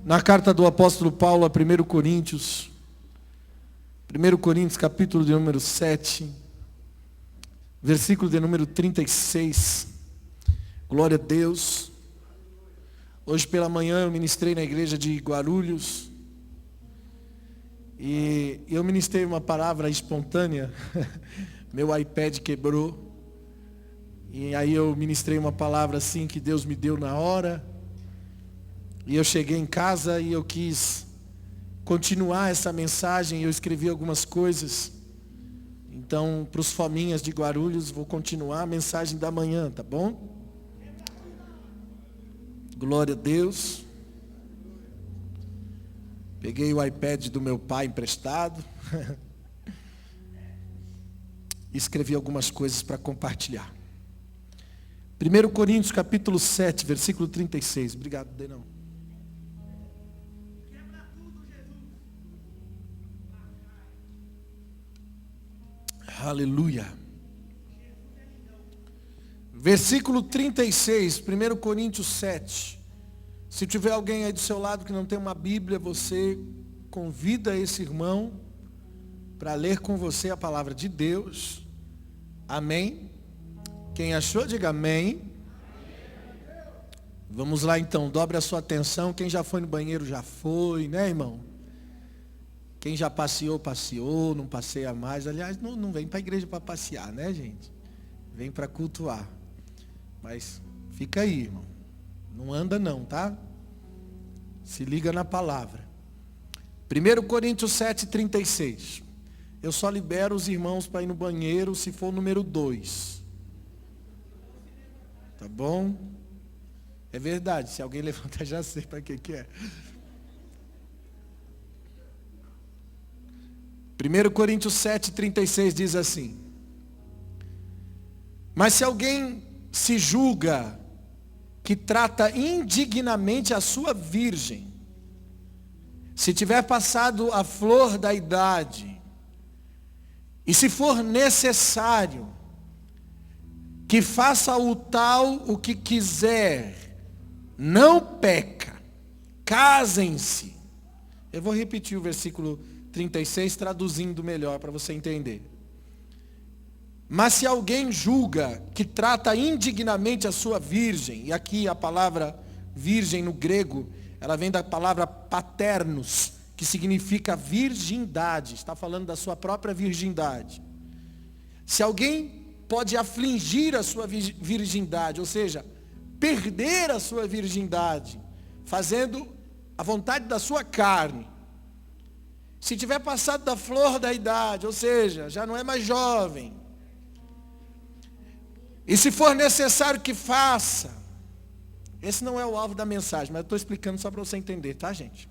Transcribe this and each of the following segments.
Na carta do apóstolo Paulo a 1 Coríntios, capítulo de número 7, versículo de número 36. Glória a Deus. Hoje pela manhã eu ministrei na igreja de Guarulhos. E eu ministrei uma palavra espontânea. Meu iPad quebrou. E aí eu ministrei uma palavra assim que Deus me deu na hora. E eu cheguei em casa e eu quis continuar essa mensagem. Eu escrevi algumas coisas. Então, para os fominhas de Guarulhos, vou continuar a mensagem da manhã, tá bom? Glória a Deus. Peguei o iPad do meu pai emprestado. E escrevi algumas coisas para compartilhar. 1 Coríntios capítulo 7, versículo 36. Obrigado, Denão. Aleluia. Versículo 36, 1 Coríntios 7. Se tiver alguém aí do seu lado que não tem uma Bíblia, você convida esse irmão para ler com você a palavra de Deus. Amém? Quem achou, diga amém. Vamos lá então, dobre a sua atenção. Quem já foi no banheiro já foi, né, irmão? Quem já passeou, passeou, não passeia mais. Aliás, não vem para a igreja para passear, né, gente? Vem para cultuar. Mas fica aí, irmão. Não anda não, tá? Se liga na palavra. 1 Coríntios 7, 36. Eu só libero os irmãos para ir no banheiro se for o número 2. Tá bom? É verdade, se alguém levantar já sei para que é. 1 Coríntios 7, 36 diz assim: mas se alguém se julga que trata indignamente a sua virgem, se tiver passado a flor da idade, e se for necessário que faça o tal o que quiser, não peca, casem-se. Eu vou repetir o versículo 36, traduzindo melhor para você entender. Mas se alguém julga que trata indignamente a sua virgem, e aqui a palavra virgem no grego, ela vem da palavra paternos, que significa virgindade, está falando da sua própria virgindade. Se alguém pode afligir a sua virgindade, ou seja, perder a sua virgindade, fazendo a vontade da sua carne, se tiver passado da flor da idade, ou seja, já não é mais jovem, e se for necessário que faça, esse não é o alvo da mensagem, mas eu estou explicando só para você entender, tá, gente?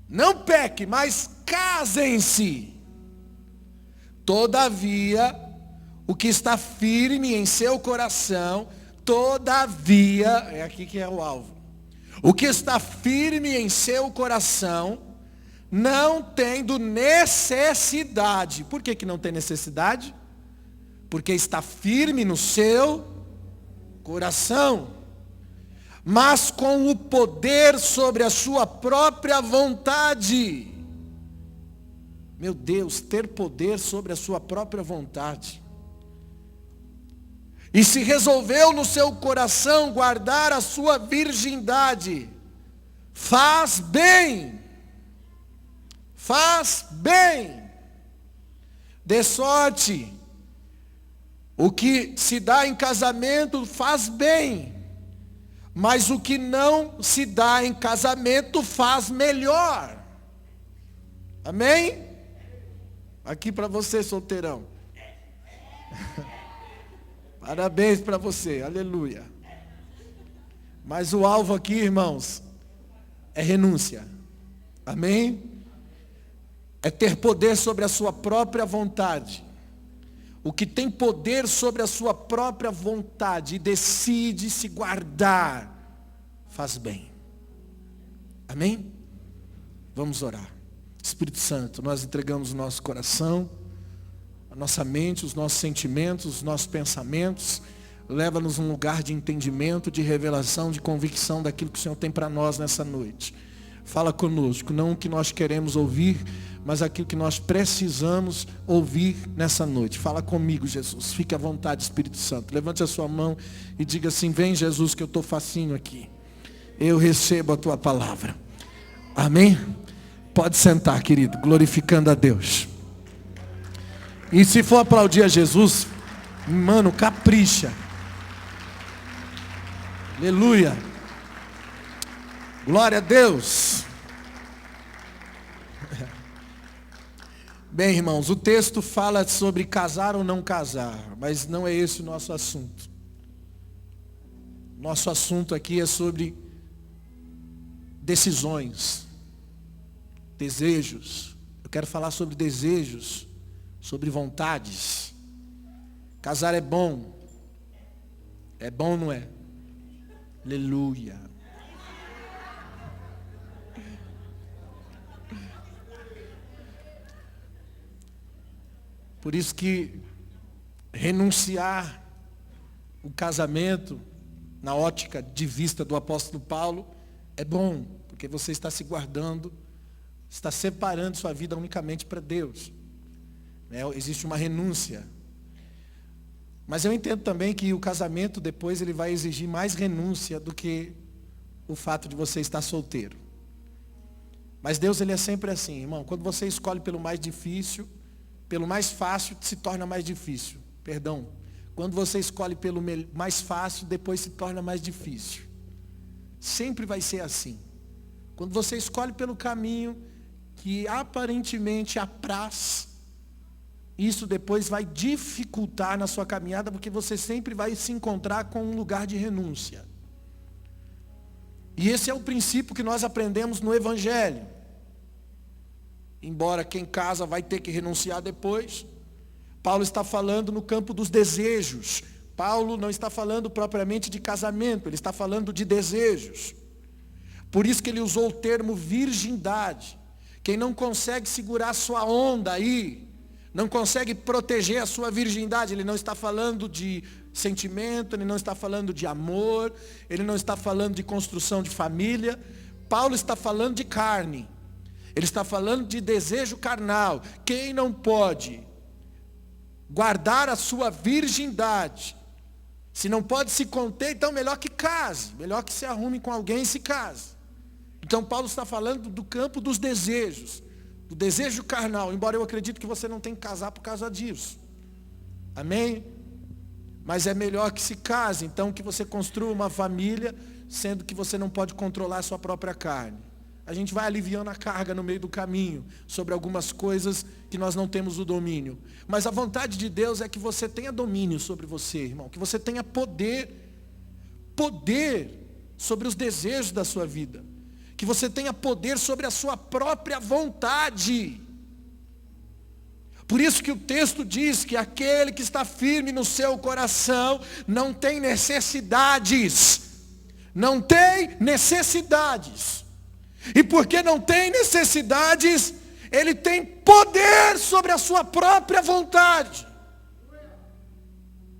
Não peque, mas casem-se. Todavia, o que está firme em seu coração, todavia, é aqui que é o alvo. O que está firme em seu coração, não tendo necessidade. Por que não tem necessidade? Porque está firme no seu coração. Mas com o poder sobre a sua própria vontade. Meu Deus, ter poder sobre a sua própria vontade. E se resolveu no seu coração guardar a sua virgindade, faz bem. Faz bem. De sorte, o que se dá em casamento faz bem, mas o que não se dá em casamento faz melhor. Amém? Aqui para você, solteirão. Parabéns para você, aleluia. Mas o alvo aqui, irmãos, é renúncia. Amém? É ter poder sobre a sua própria vontade. O que tem poder sobre a sua própria vontade e decide se guardar, faz bem. Amém? Vamos orar. Espírito Santo, nós entregamos o nosso coração, a nossa mente, os nossos sentimentos, os nossos pensamentos. Leva-nos a um lugar de entendimento, de revelação, de convicção daquilo que o Senhor tem para nós nessa noite. Fala conosco, não o que nós queremos ouvir, mas aquilo que nós precisamos ouvir nessa noite. Fala comigo, Jesus. Fique à vontade, Espírito Santo. Levante a sua mão e diga assim: vem, Jesus, que eu estou facinho aqui. Eu recebo a tua palavra. Amém? Pode sentar, querido, glorificando a Deus. E se for aplaudir a Jesus, mano, capricha. Aleluia. Glória a Deus. Bem, irmãos, o texto fala sobre casar ou não casar, mas não é esse o nosso assunto. Nosso assunto aqui é sobre decisões, desejos. Eu quero falar sobre desejos, sobre vontades. Casar é bom. É bom ou não é? Aleluia. Por isso que renunciar o casamento, na ótica de vista do apóstolo Paulo, é bom, porque você está se guardando, está separando sua vida unicamente para Deus. Existe uma renúncia. Mas eu entendo também que o casamento depois ele vai exigir mais renúncia do que o fato de você estar solteiro. Mas Deus ele é sempre assim, irmão. Quando você escolhe pelo mais difícil, pelo mais fácil se torna mais difícil. Perdão. Quando você escolhe pelo mais fácil, depois se torna mais difícil. Sempre vai ser assim. Quando você escolhe pelo caminho que aparentemente apraz, isso depois vai dificultar na sua caminhada, porque você sempre vai se encontrar com um lugar de renúncia. E esse é o princípio que nós aprendemos no Evangelho. Embora quem casa vai ter que renunciar depois, Paulo está falando no campo dos desejos. Paulo não está falando propriamente de casamento, ele está falando de desejos. Por isso que ele usou o termo virgindade. Quem não consegue segurar sua onda aí, não consegue proteger a sua virgindade, ele não está falando de sentimento, ele não está falando de amor, ele não está falando de construção de família. Paulo está falando de carne. Ele está falando de desejo carnal. Quem não pode guardar a sua virgindade, se não pode se conter, então melhor que case, melhor que se arrume com alguém e se case. Então Paulo está falando do campo dos desejos, do desejo carnal, embora eu acredite que você não tem que casar por causa disso. Amém? Mas é melhor que se case, então que você construa uma família, sendo que você não pode controlar a sua própria carne. A gente vai aliviando a carga no meio do caminho, sobre algumas coisas que nós não temos o domínio. Mas a vontade de Deus é que você tenha domínio sobre você, irmão. Que você tenha poder sobre os desejos da sua vida. Que você tenha poder sobre a sua própria vontade. Por isso que o texto diz que aquele que está firme no seu coração não tem necessidades. Não tem necessidades. E porque não tem necessidades, ele tem poder sobre a sua própria vontade.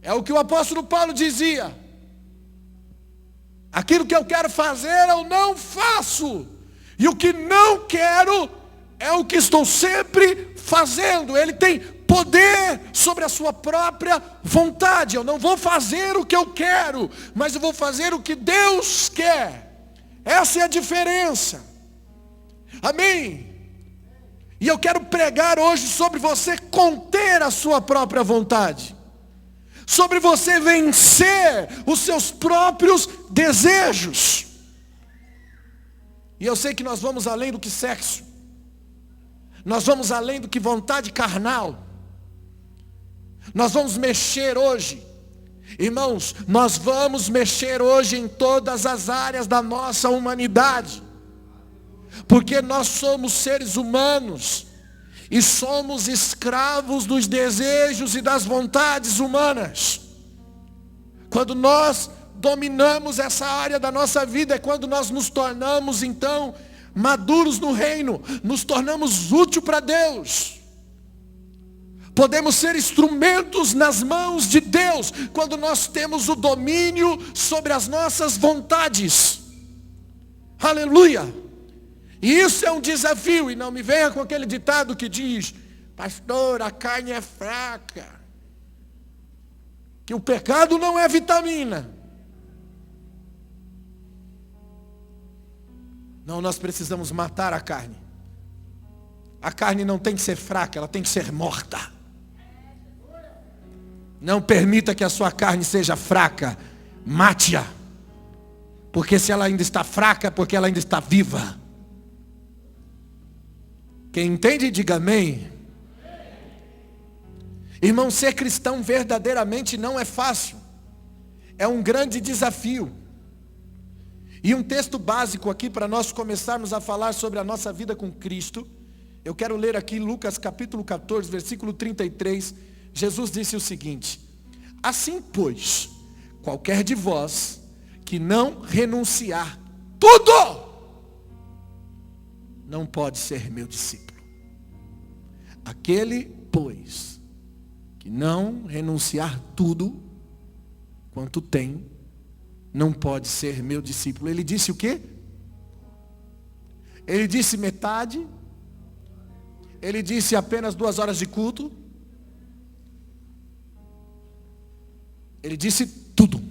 É o que o apóstolo Paulo dizia. Aquilo que eu quero fazer, eu não faço. E o que não quero, é o que estou sempre fazendo. Ele tem poder sobre a sua própria vontade. Eu não vou fazer o que eu quero, mas eu vou fazer o que Deus quer. Essa é a diferença. Amém? E eu quero pregar hoje sobre você conter a sua própria vontade. Sobre você vencer os seus próprios desejos. E eu sei que nós vamos além do que sexo. Nós vamos além do que vontade carnal. Nós vamos mexer hoje. Irmãos, nós vamos mexer hoje em todas as áreas da nossa humanidade. Porque nós somos seres humanos e somos escravos dos desejos e das vontades humanas. Quando nós dominamos essa área da nossa vida, é quando nós nos tornamos então maduros no reino, nos tornamos úteis para Deus. Podemos ser instrumentos nas mãos de Deus quando nós temos o domínio sobre as nossas vontades. Aleluia! E isso é um desafio. E não me venha com aquele ditado que diz: pastor, a carne é fraca, que o pecado não é vitamina. Não, nós precisamos matar a carne. A carne não tem que ser fraca, ela tem que ser morta. Não permita que a sua carne seja fraca. Mate-a. Porque se ela ainda está fraca, é porque ela ainda está viva. Quem entende, diga amém. Irmão, ser cristão verdadeiramente não é fácil. É um grande desafio. E um texto básico aqui para nós começarmos a falar sobre a nossa vida com Cristo. Eu quero ler aqui Lucas capítulo 14, versículo 33. Jesus disse o seguinte: assim, pois, qualquer de vós que não renunciar tudo, não pode ser meu discípulo. Aquele, pois, que não renunciar tudo quanto tem, não pode ser meu discípulo. Ele disse o quê? Ele disse metade? Ele disse apenas 2 horas de culto? Ele disse tudo.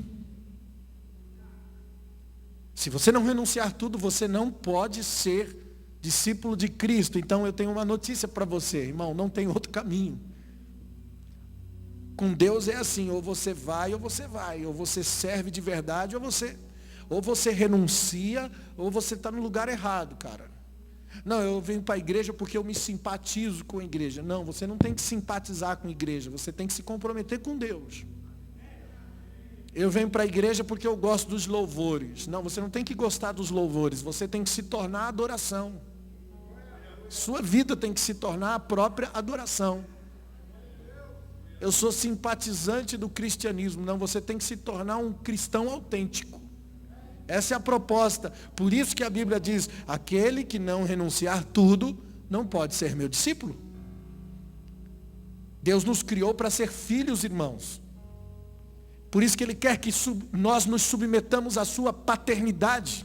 Se você não renunciar tudo, você não pode ser discípulo de Cristo. Então eu tenho uma notícia para você, irmão, não tem outro caminho. Com Deus é assim, ou você vai, ou você serve de verdade, ou você renuncia, ou você está no lugar errado, cara. Não, eu venho para a igreja porque eu me simpatizo com a igreja. Não, você não tem que simpatizar com a igreja, você tem que se comprometer com Deus. Eu venho para a igreja porque eu gosto dos louvores. Não, você não tem que gostar dos louvores, você tem que se tornar adoração. Sua vida tem que se tornar a própria adoração. Eu sou simpatizante do cristianismo. Não, você tem que se tornar um cristão autêntico. Essa é a proposta. Por isso que a Bíblia diz: aquele que não renunciar tudo, não pode ser meu discípulo. Deus nos criou para ser filhos, irmãos. Por isso que Ele quer que nós nos submetamos à sua paternidade.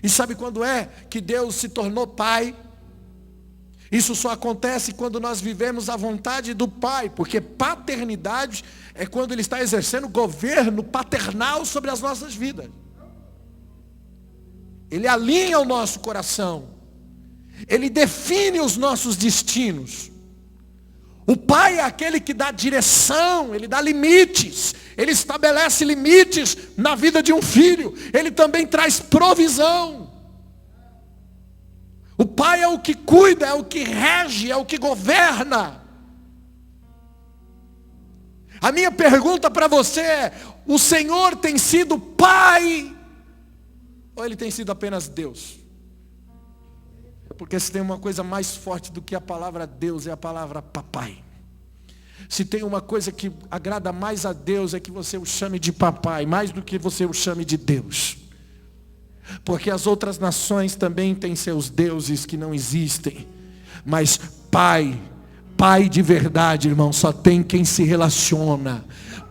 E sabe quando é que Deus se tornou pai? Isso só acontece quando nós vivemos a vontade do Pai, porque paternidade é quando Ele está exercendo governo paternal sobre as nossas vidas. Ele alinha o nosso coração. Ele define os nossos destinos. O Pai é aquele que dá direção, Ele dá limites, Ele estabelece limites na vida de um filho. Ele também traz provisão. O Pai é o que cuida, é o que rege, é o que governa. A minha pergunta para você é: o Senhor tem sido Pai? Ou Ele tem sido apenas Deus? Porque se tem uma coisa mais forte do que a palavra Deus, é a palavra papai. Se tem uma coisa que agrada mais a Deus, é que você o chame de papai, mais do que você o chame de Deus. Porque as outras nações também têm seus deuses que não existem. Mas pai de verdade, irmão, só tem quem se relaciona.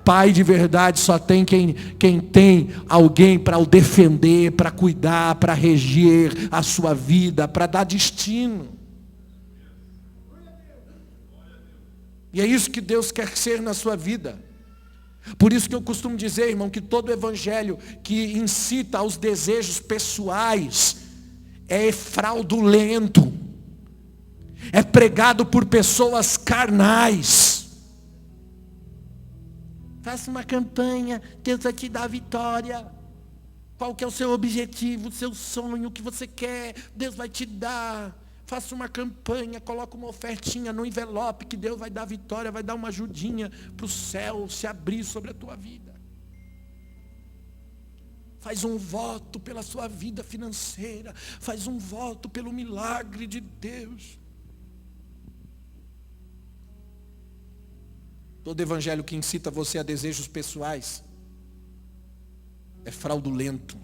Pai de verdade só tem quem tem alguém para o defender, para cuidar, para reger a sua vida, para dar destino. E é isso que Deus quer ser na sua vida. Por isso que eu costumo dizer, irmão, que todo evangelho que incita aos desejos pessoais é fraudulento. É pregado por pessoas carnais. Faça uma campanha, Deus vai te dar a vitória. Qual que é o seu objetivo, o seu sonho, o que você quer, Deus vai te dar. Faça uma campanha, coloque uma ofertinha no envelope, que Deus vai dar vitória, vai dar uma ajudinha para o céu se abrir sobre a tua vida. Faz um voto pela sua vida financeira, faz um voto pelo milagre de Deus. Todo evangelho que incita você a desejos pessoais é fraudulento,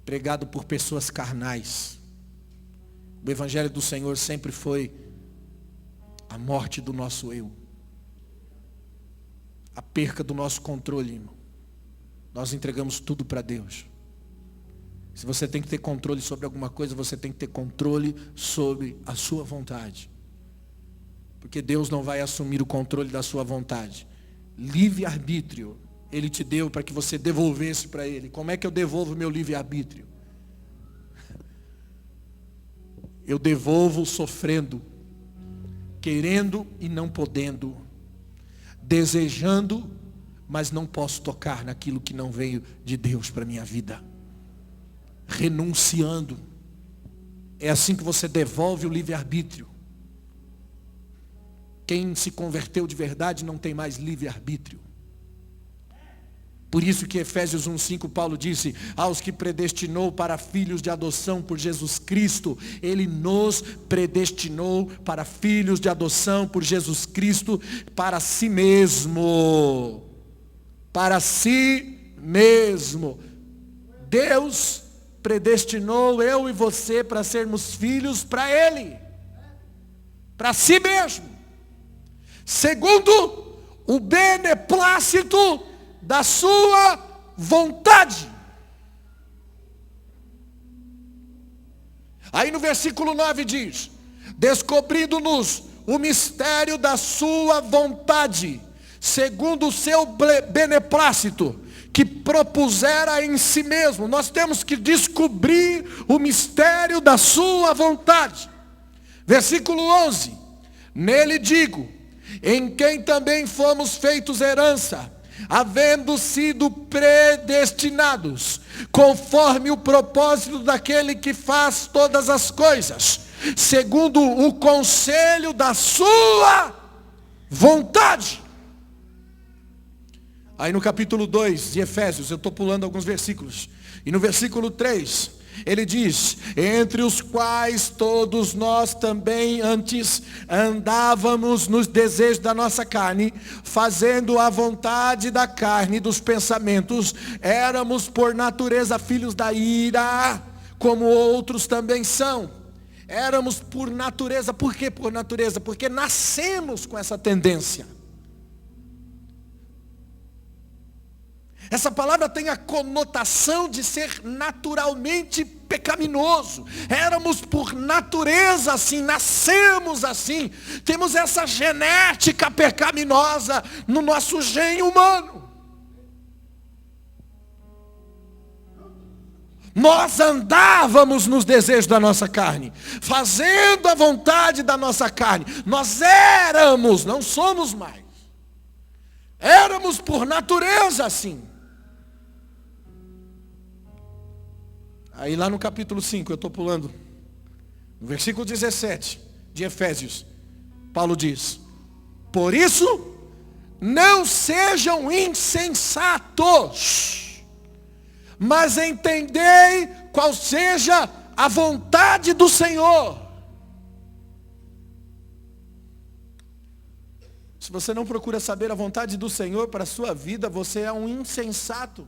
pregado por pessoas carnais. O evangelho do Senhor sempre foi a morte do nosso eu, a perca do nosso controle, irmão. Nós entregamos tudo para Deus. Se você tem que ter controle sobre alguma coisa, você tem que ter controle sobre a sua vontade. Porque Deus não vai assumir o controle da sua vontade. Livre-arbítrio, Ele te deu para que você devolvesse para Ele. Como é que eu devolvo meu livre-arbítrio? Eu devolvo sofrendo, querendo e não podendo, desejando, mas não posso tocar naquilo que não veio de Deus para a minha vida. Renunciando. É assim que você devolve o livre-arbítrio. Quem se converteu de verdade não tem mais livre-arbítrio. Por isso que Efésios 1:5 Paulo disse: aos que predestinou para filhos de adoção por Jesus Cristo, Ele nos predestinou para filhos de adoção por Jesus Cristo, para si mesmo. Para si mesmo. Deus predestinou eu e você para sermos filhos para Ele. Para si mesmo. Segundo o beneplácito da sua vontade. Aí no versículo 9 diz: descobrindo-nos o mistério da sua vontade, segundo o seu beneplácito, que propusera em si mesmo. Nós temos que descobrir o mistério da sua vontade. Versículo 11: nele digo, em quem também fomos feitos herança, havendo sido predestinados, conforme o propósito daquele que faz todas as coisas, segundo o conselho da sua vontade. Aí no capítulo 2 de Efésios, eu estou pulando alguns versículos, e no versículo 3, ele diz: entre os quais todos nós também antes andávamos nos desejos da nossa carne, fazendo a vontade da carne e dos pensamentos, éramos por natureza filhos da ira, como outros também são. Éramos por natureza. Por que por natureza? Porque nascemos com essa tendência. Essa palavra tem a conotação de ser naturalmente pecaminoso. Éramos por natureza assim, nascemos assim. Temos essa genética pecaminosa no nosso gene humano. Nós andávamos nos desejos da nossa carne, fazendo a vontade da nossa carne. Nós éramos, não somos mais. Éramos por natureza assim. Aí lá no capítulo 5, eu estou pulando, no versículo 17 de Efésios, Paulo diz: por isso, não sejam insensatos, mas entendei qual seja a vontade do Senhor. Se você não procura saber a vontade do Senhor para a sua vida, você é um insensato.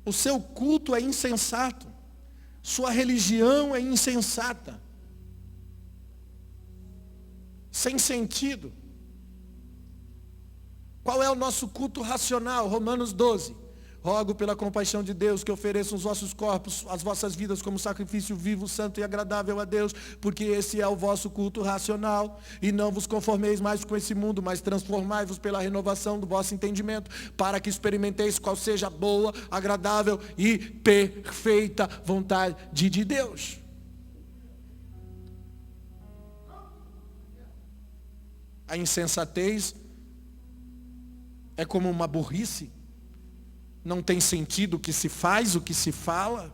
O seu culto é insensato. Sua religião é insensata. Sem sentido. Qual é o nosso culto racional? Romanos 12. Rogo pela compaixão de Deus que ofereçam os vossos corpos, as vossas vidas como sacrifício vivo, santo e agradável a Deus, porque esse é o vosso culto racional. E não vos conformeis mais com esse mundo, mas transformai-vos pela renovação do vosso entendimento, para que experimenteis qual seja a boa, agradável e perfeita vontade de Deus. A insensatez é como uma burrice. Não tem sentido o que se faz, o que se fala.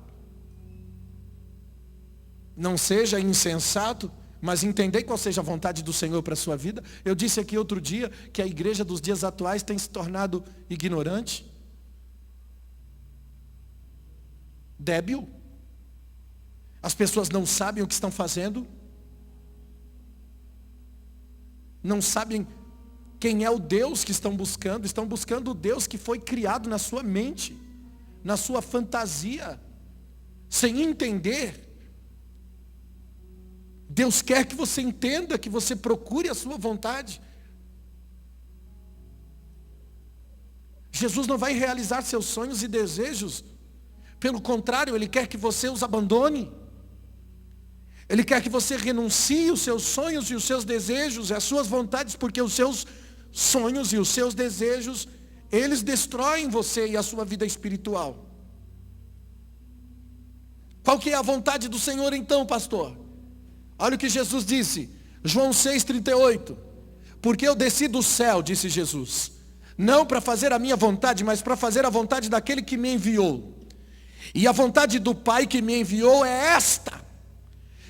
Não seja insensato, mas entender qual seja a vontade do Senhor para a sua vida. Eu disse aqui outro dia que a igreja dos dias atuais tem se tornado ignorante, débil. As pessoas não sabem o que estão fazendo, não sabem quem é o Deus que estão buscando o Deus que foi criado na sua mente, na sua fantasia, sem entender Deus quer que você entenda, que você procure a sua vontade. Jesus não vai realizar seus sonhos e desejos. Pelo contrário, Ele quer que você os abandone. Ele quer que você renuncie os seus sonhos e os seus desejos, e as suas vontades, porque os seus sonhos e os seus desejos, eles destroem você e a sua vida espiritual. Qual que é a vontade do Senhor então, pastor? Olha o que Jesus disse, João 6,38. Porque eu desci do céu, disse Jesus, não para fazer a minha vontade, mas para fazer a vontade daquele que me enviou. E a vontade do Pai que me enviou é esta,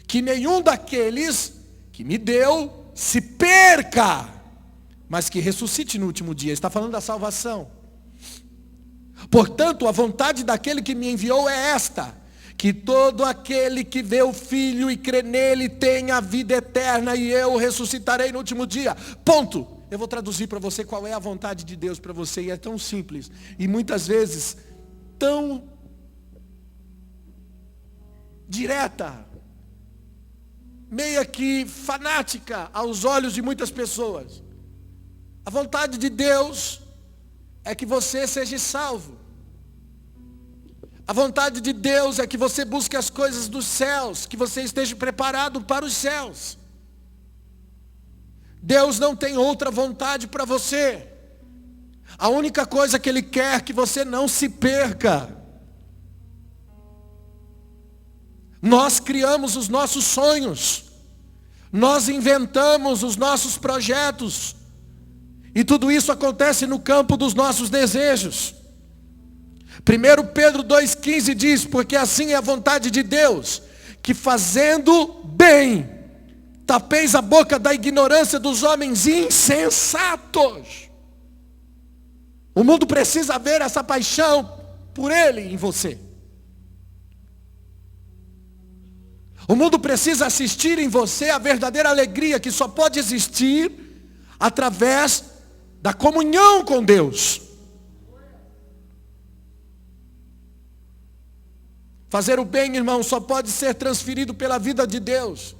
que nenhum daqueles que me deu se perca, mas que ressuscite no último dia. Está falando da salvação. Portanto, a vontade daquele que me enviou é esta, que todo aquele que vê o Filho e crê nele tenha a vida eterna, e eu ressuscitarei no último dia. Ponto. Eu vou traduzir para você qual é a vontade de Deus para você, e é tão simples, e muitas vezes tão direta, meia que fanática aos olhos de muitas pessoas. A vontade de Deus é que você seja salvo. A vontade de Deus é que você busque as coisas dos céus, que você esteja preparado para os céus. Deus não tem outra vontade para você. A única coisa que Ele quer é que você não se perca. Nós criamos os nossos sonhos, nós inventamos os nossos projetos, e tudo isso acontece no campo dos nossos desejos. 1 Pedro 2,15 diz, porque assim é a vontade de Deus, que fazendo bem, tapeis a boca da ignorância dos homens insensatos. O mundo precisa ver essa paixão por Ele em você. O mundo precisa assistir em você a verdadeira alegria que só pode existir através da comunhão com Deus. Fazer o bem, irmão, só pode ser transferido pela vida de Deus.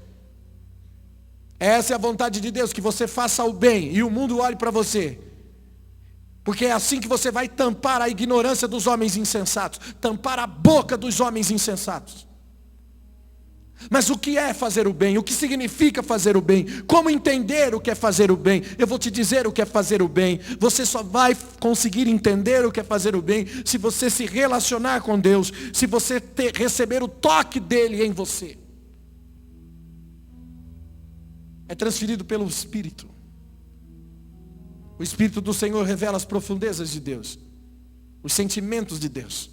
Essa é a vontade de Deus, que você faça o bem e o mundo olhe para você. Porque é assim que você vai tampar a ignorância dos homens insensatos, tampar a boca dos homens insensatos. Mas o que é fazer o bem? O que significa fazer o bem? Como entender o que é fazer o bem? Eu vou te dizer o que é fazer o bem. Você só vai conseguir entender o que é fazer o bem se você se relacionar com Deus, se você receber o toque dele em você. É transferido pelo Espírito. O Espírito do Senhor revela as profundezas de Deus, os sentimentos de Deus.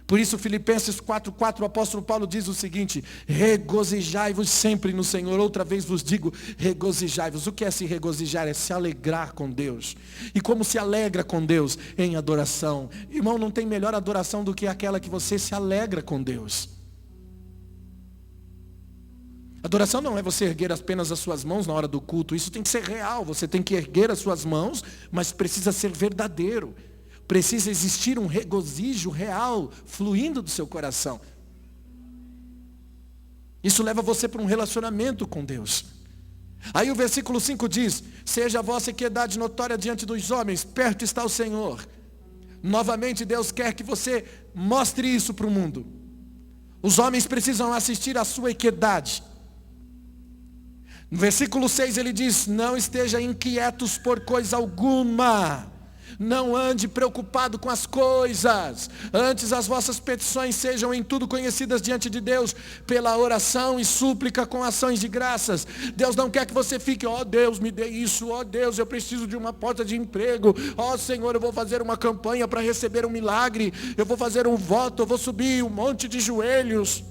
Por isso, Filipenses 4,4, o apóstolo Paulo diz o seguinte: regozijai-vos sempre no Senhor. Outra vez vos digo, regozijai-vos. O que é se regozijar? É se alegrar com Deus. E como se alegra com Deus? Em adoração. Irmão, não tem melhor adoração do que aquela que você se alegra com Deus. Adoração não é você erguer apenas as suas mãos na hora do culto. Isso tem que ser real. Você tem que erguer as suas mãos, mas precisa ser verdadeiro. Precisa existir um regozijo real fluindo do seu coração. Isso leva você para um relacionamento com Deus. Aí o versículo 5 diz: seja a vossa equidade notória diante dos homens, perto está o Senhor. Novamente Deus quer que você mostre isso para o mundo. Os homens precisam assistir à sua equidade. No versículo 6 ele diz: não esteja inquietos por coisa alguma. Não ande preocupado com as coisas. Antes as vossas petições sejam em tudo conhecidas diante de Deus, pela oração e súplica com ações de graças. Deus não quer que você fique, ó Deus, me dê isso, ó Deus, eu preciso de uma porta de emprego, ó Senhor, eu vou fazer uma campanha para receber um milagre, eu vou fazer um voto, eu vou subir um monte de joelhos,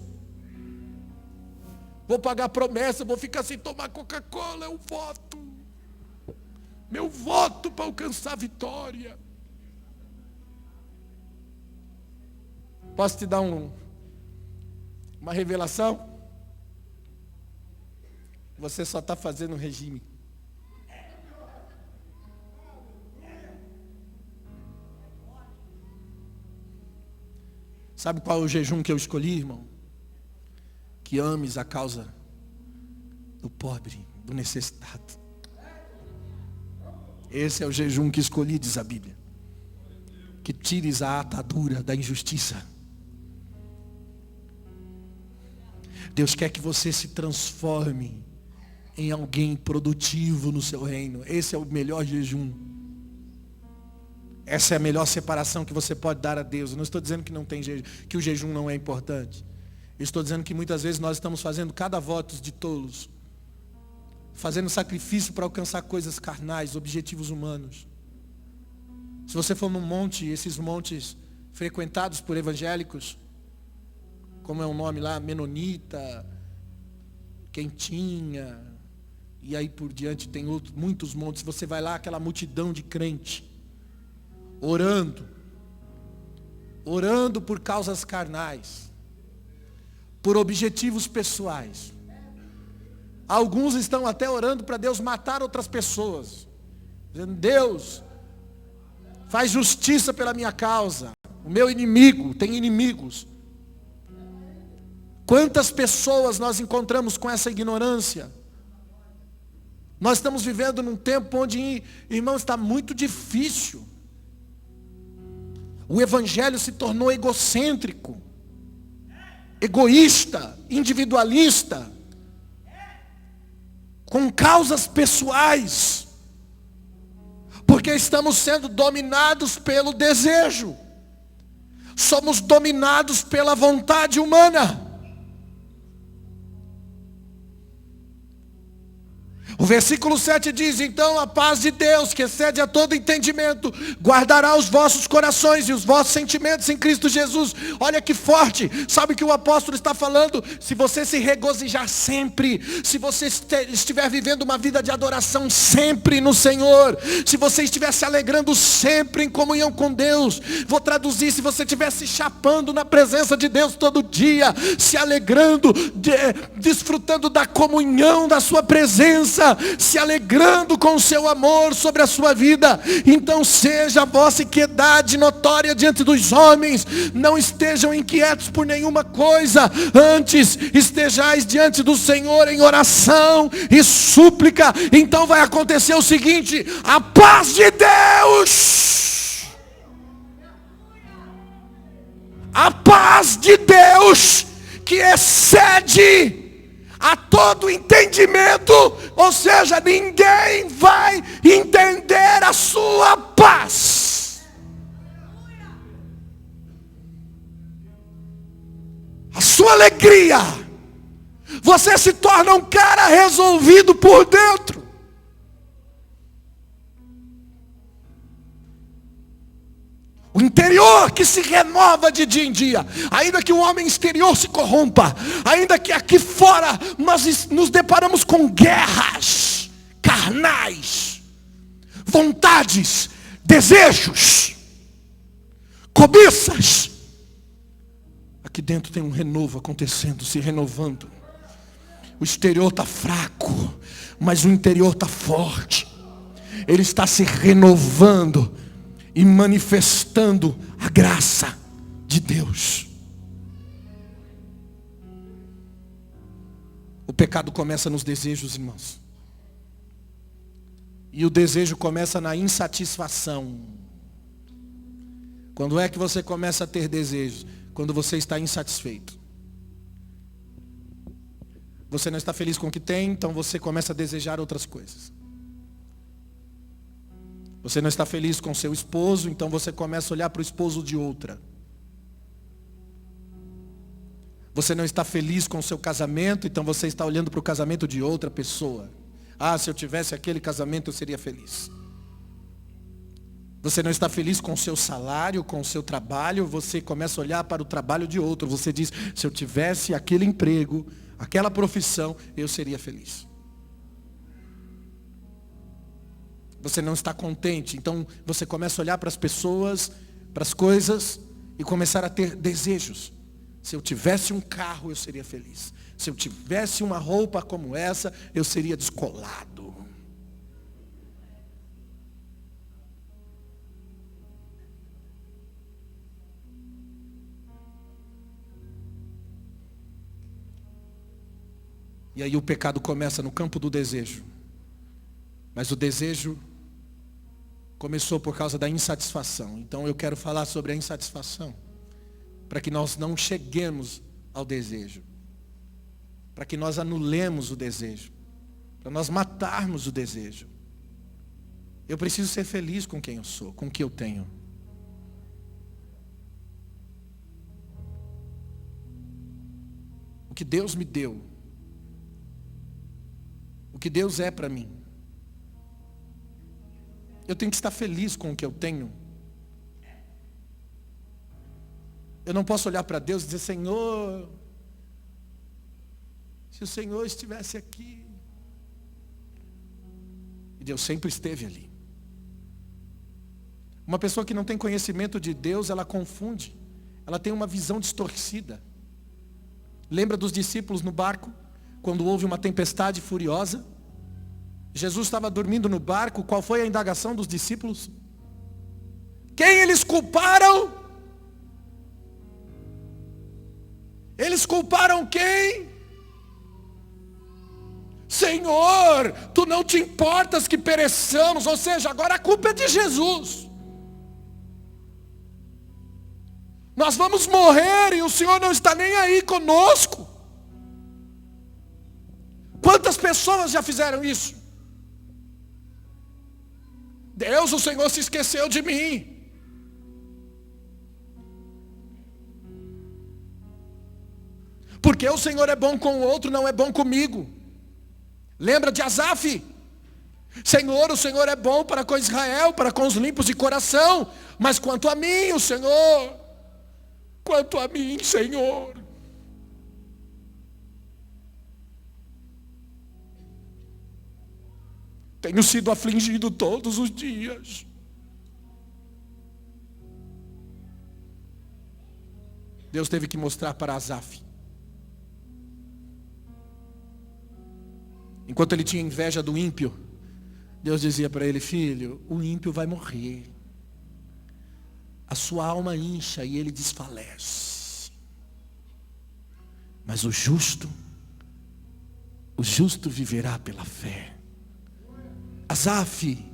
vou pagar promessa, vou ficar sem tomar Coca-Cola, é um voto. Meu voto para alcançar a vitória. Posso te dar uma revelação? Você só está fazendo um regime. Sabe qual é o jejum que eu escolhi, irmão? Que ames a causa do pobre, do necessitado. Esse é o jejum que escolhi, diz a Bíblia. Que tires a atadura da injustiça. Deus quer que você se transforme em alguém produtivo no seu reino. Esse é o melhor jejum. Essa é a melhor separação que você pode dar a Deus. Eu não estou dizendo que não tem jejum, que o jejum não é importante. Eu estou dizendo que muitas vezes nós estamos fazendo cada votos de tolos, fazendo sacrifício para alcançar coisas carnais, objetivos humanos. Se você for num monte, esses montes frequentados por evangélicos, como é o nome lá, Menonita, Quentinha, e aí por diante tem muitos montes. Você vai lá, aquela multidão de crente, orando por causas carnais, por objetivos pessoais. Alguns estão até orando para Deus matar outras pessoas, dizendo: Deus, faz justiça pela minha causa. O meu inimigo tem inimigos. Quantas pessoas nós encontramos com essa ignorância? Nós estamos vivendo num tempo onde, irmãos, está muito difícil. O evangelho se tornou egocêntrico, egoísta, individualista, com causas pessoais, porque estamos sendo dominados pelo desejo, somos dominados pela vontade humana. O versículo 7 diz: então a paz de Deus, que excede a todo entendimento, guardará os vossos corações e os vossos sentimentos em Cristo Jesus. Olha que forte. Sabe o que o apóstolo está falando? Se você se regozijar sempre, se você estiver vivendo uma vida de adoração sempre no Senhor, se você estiver se alegrando sempre em comunhão com Deus, vou traduzir: se você estiver se chapando na presença de Deus todo dia, se alegrando, desfrutando da comunhão da sua presença, se alegrando com o seu amor sobre a sua vida, então seja a vossa inquiedade notória diante dos homens. Não estejam inquietos por nenhuma coisa, antes estejais diante do Senhor em oração e súplica. Então vai acontecer o seguinte: a paz de Deus, a paz de Deus, que excede a todo entendimento, ou seja, ninguém vai entender a sua paz. A sua alegria. Você se torna um cara resolvido por dentro. O interior que se renova de dia em dia. Ainda que o homem exterior se corrompa, ainda que aqui fora nós nos deparamos com guerras carnais, vontades, desejos, cobiças, aqui dentro tem um renovo acontecendo, se renovando. O exterior está fraco, mas o interior está forte. Ele está se renovando e manifestando a graça de Deus. O pecado começa nos desejos, irmãos. E o desejo começa na insatisfação. Quando é que você começa a ter desejos? Quando você está insatisfeito. Você não está feliz com o que tem, então você começa a desejar outras coisas. Você não está feliz com seu esposo, então você começa a olhar para o esposo de outra. Você não está feliz com o seu casamento, então você está olhando para o casamento de outra pessoa. Ah, se eu tivesse aquele casamento eu seria feliz. Você não está feliz com o seu salário, com o seu trabalho, você começa a olhar para o trabalho de outro. Você diz: se eu tivesse aquele emprego, aquela profissão, eu seria feliz. Você não está contente, então você começa a olhar para as pessoas, para as coisas e começar a ter desejos. Se eu tivesse um carro, eu seria feliz. Se eu tivesse uma roupa como essa, eu seria descolado. E aí o pecado começa no campo do desejo. Mas o desejo começou por causa da insatisfação. Então eu quero falar sobre a insatisfação, para que nós não cheguemos ao desejo, para que nós anulemos o desejo, para nós matarmos o desejo. Eu preciso ser feliz com quem eu sou, com o que eu tenho. O que Deus me deu, o que Deus é para mim. Eu tenho que estar feliz com o que eu tenho. Eu não posso olhar para Deus e dizer: Senhor, se o Senhor estivesse aqui. E Deus sempre esteve ali. Uma pessoa que não tem conhecimento de Deus, ela confunde. Ela tem uma visão distorcida. Lembra dos discípulos no barco? Quando houve uma tempestade furiosa? Jesus estava dormindo no barco. Qual foi a indagação dos discípulos? Quem eles culparam? Eles culparam quem? Senhor, tu não te importas que pereçamos. Ou seja, agora a culpa é de Jesus. Nós vamos morrer e o Senhor não está nem aí conosco. Quantas pessoas já fizeram isso? Deus, o Senhor se esqueceu de mim. Porque o Senhor é bom com o outro, não é bom comigo. Lembra de Asaf? Senhor, o Senhor é bom para com Israel, para com os limpos de coração. Mas quanto a mim, o Senhor, quanto a mim, Senhor. Tenho sido afligido todos os dias. Deus teve que mostrar para Asaf. Enquanto ele tinha inveja do ímpio, Deus dizia para ele: filho, o ímpio vai morrer. A sua alma incha e ele desfalece. Mas o justo viverá pela fé. Asaf,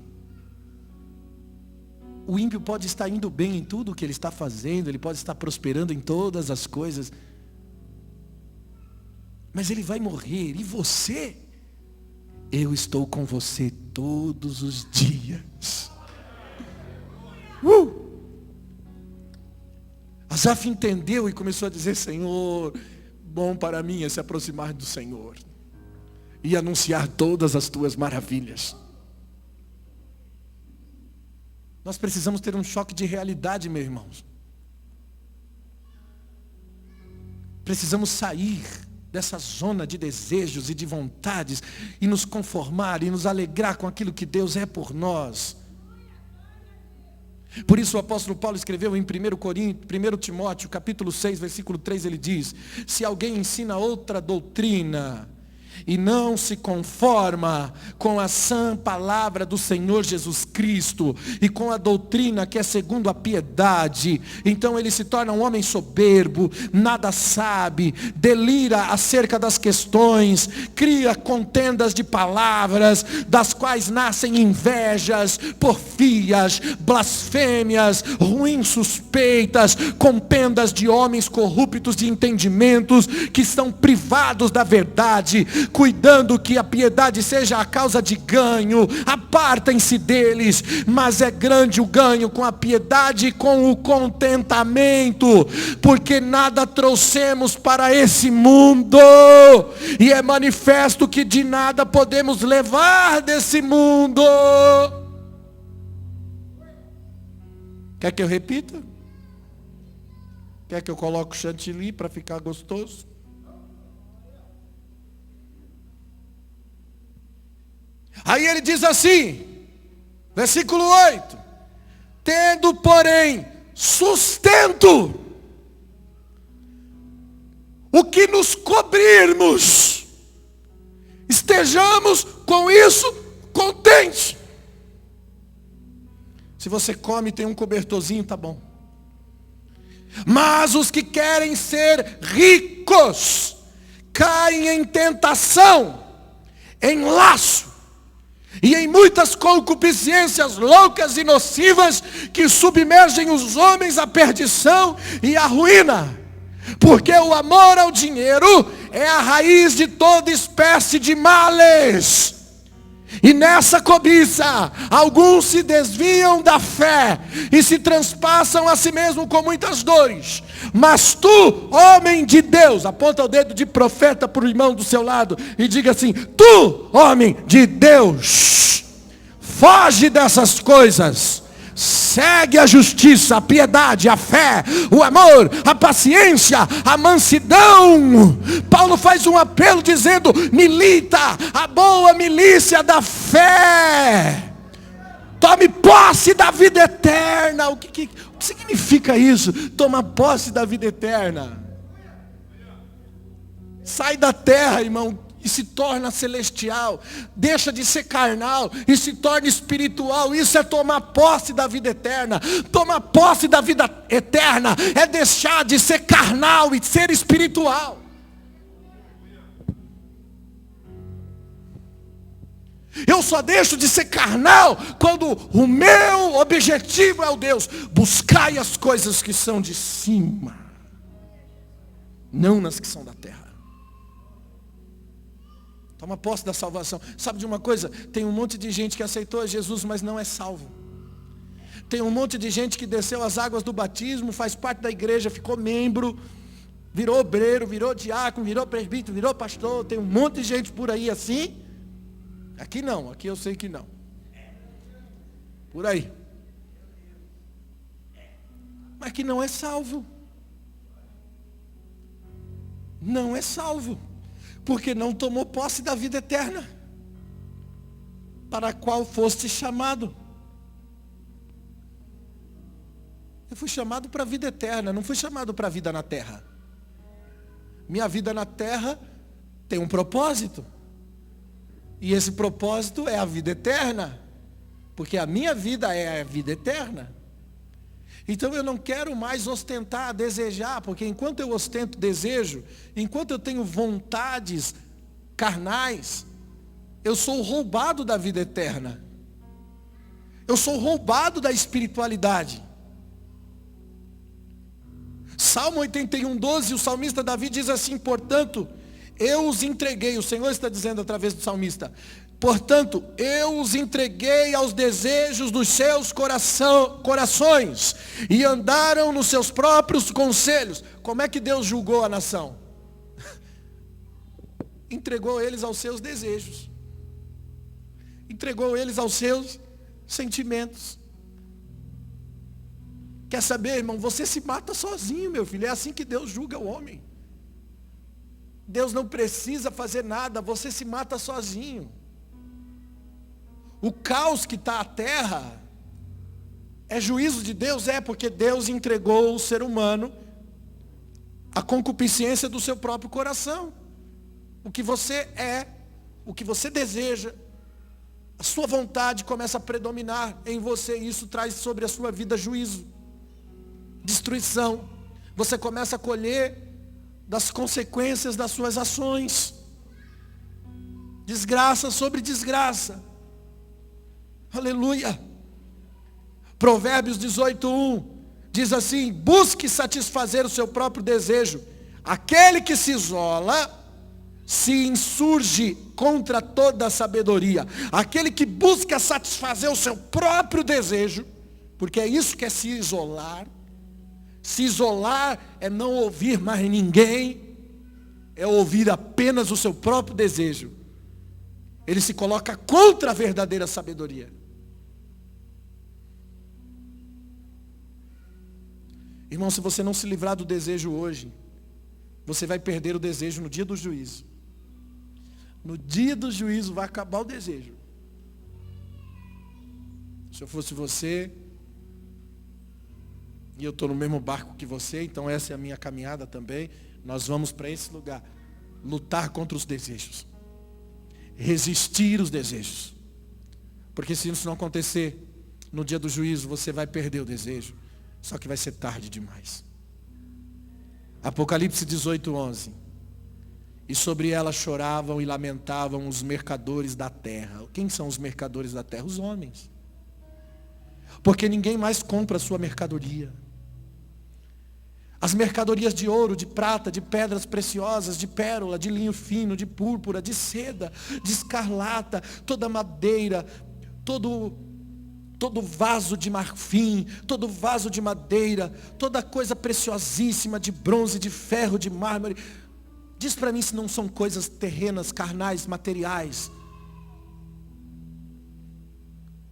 o ímpio pode estar indo bem em tudo o que ele está fazendo, ele pode estar prosperando em todas as coisas, mas ele vai morrer. E você? Eu estou com você todos os dias. Asaf entendeu e começou a dizer: Senhor, bom para mim é se aproximar do Senhor e anunciar todas as tuas maravilhas. Nós precisamos ter um choque de realidade, meus irmãos. Precisamos sair dessa zona de desejos e de vontades e nos conformar e nos alegrar com aquilo que Deus é por nós. Por isso o apóstolo Paulo escreveu em 1 Timóteo, capítulo 6, versículo 3, ele diz: se alguém ensina outra doutrina e não se conforma com a sã palavra do Senhor Jesus Cristo e com a doutrina que é segundo a piedade, então ele se torna um homem soberbo, nada sabe, delira acerca das questões, cria contendas de palavras, das quais nascem invejas, porfias, blasfêmias, ruins suspeitas, compendas de homens corruptos de entendimentos, que estão privados da verdade, cuidando que a piedade seja a causa de ganho. Apartem-se deles, mas é grande o ganho com a piedade e com o contentamento, porque nada trouxemos para esse mundo, e é manifesto que de nada podemos levar desse mundo. Quer que eu repita? Quer que eu coloque o chantilly para ficar gostoso? Aí ele diz assim, versículo 8: tendo, porém, sustento, o que nos cobrirmos, estejamos com isso contentes. Se você come e tem um cobertorzinho, tá bom. Mas os que querem ser ricos, caem em tentação, em laço, e em muitas concupiscências loucas e nocivas que submergem os homens à perdição e à ruína. Porque o amor ao dinheiro é a raiz de toda espécie de males. E nessa cobiça, alguns se desviam da fé e se transpassam a si mesmo com muitas dores. Mas tu, homem de Deus, aponta o dedo de profeta para o irmão do seu lado e diga assim: tu, homem de Deus, foge dessas coisas. Segue a justiça, a piedade, a fé, o amor, a paciência, a mansidão. Paulo faz um apelo dizendo: milita a boa milícia da fé. Tome posse da vida eterna. O que significa isso? Toma posse da vida eterna. Sai da terra, irmão, e se torna celestial. Deixa de ser carnal e se torna espiritual. Isso é tomar posse da vida eterna. Tomar posse da vida eterna é deixar de ser carnal e ser espiritual. Eu só deixo de ser carnal quando o meu objetivo é o Deus. Buscai as coisas que são de cima, não nas que são da terra. Toma posse da salvação. Sabe de uma coisa? Tem um monte de gente que aceitou Jesus, mas não é salvo. Tem um monte de gente que desceu as águas do batismo, faz parte da igreja, ficou membro, virou obreiro, virou diácono, virou presbítero, virou pastor. Tem um monte de gente por aí assim. Aqui não, aqui eu sei que não. Por aí. Mas que não é salvo. Não é salvo. Porque não tomou posse da vida eterna, para a qual foste chamado. Eu fui chamado para a vida eterna, não fui chamado para a vida na terra. Minha vida na terra tem um propósito. E esse propósito é a vida eterna. Porque a minha vida é a vida eterna. Então eu não quero mais ostentar, desejar, porque enquanto eu ostento desejo, enquanto eu tenho vontades carnais, eu sou roubado da vida eterna. Eu sou roubado da espiritualidade. Salmo 81:12, o salmista Davi diz assim: portanto, eu os entreguei, o Senhor está dizendo através do salmista, portanto, eu os entreguei aos desejos dos seus corações, e andaram nos seus próprios conselhos. Como é que Deus julgou a nação? Entregou eles aos seus desejos. Entregou eles aos seus sentimentos. Quer saber, irmão? Você se mata sozinho, meu filho. É assim que Deus julga o homem. Deus não precisa fazer nada, você se mata sozinho. O caos que está a terra é juízo de Deus? É, porque Deus entregou o ser humano à concupiscência do seu próprio coração. O que você é, o que você deseja, a sua vontade começa a predominar em você, e isso traz sobre a sua vida juízo, destruição. Você começa a colher das consequências das suas ações. Desgraça sobre desgraça. Aleluia. Provérbios 18:1 diz assim: busque satisfazer o seu próprio desejo. Aquele que se isola se insurge contra toda a sabedoria. Aquele que busca satisfazer o seu próprio desejo, porque é isso que é se isolar. Se isolar é não ouvir mais ninguém, é ouvir apenas o seu próprio desejo. Ele se coloca contra a verdadeira sabedoria. Irmão, se você não se livrar do desejo hoje, você vai perder o desejo no dia do juízo. No dia do juízo vai acabar o desejo. Se eu fosse você, e eu estou no mesmo barco que você, então essa é a minha caminhada também, nós vamos para esse lugar. Lutar contra os desejos. Resistir os desejos. Porque se isso não acontecer, no dia do juízo você vai perder o desejo. Só que vai ser tarde demais. Apocalipse 18:11. e sobre ela choravam e lamentavam os mercadores da terra. Quem são os mercadores da terra? Os homens. Porque ninguém mais compra a sua mercadoria. As mercadorias de ouro, de prata, de pedras preciosas, de pérola, de linho fino, de púrpura, de seda, de escarlata, toda madeira, todo vaso de marfim, todo vaso de madeira, toda coisa preciosíssima de bronze, de ferro, de mármore. Diz para mim se não são coisas terrenas, carnais, materiais.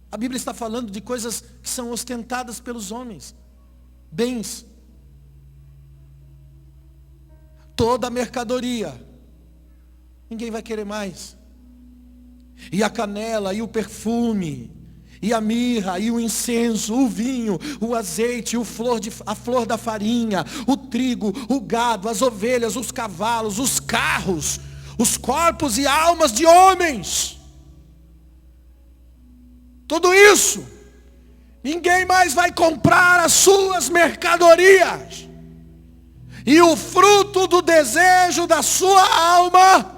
A Bíblia está falando de coisas que são ostentadas pelos homens. Bens. Toda a mercadoria. Ninguém vai querer mais. E a canela, e o perfume, e a mirra, e o incenso, o vinho, o azeite, a flor da farinha, o trigo, o gado, as ovelhas, os cavalos, os carros, os corpos e almas de homens. Tudo isso, ninguém mais vai comprar as suas mercadorias. E o fruto do desejo da sua alma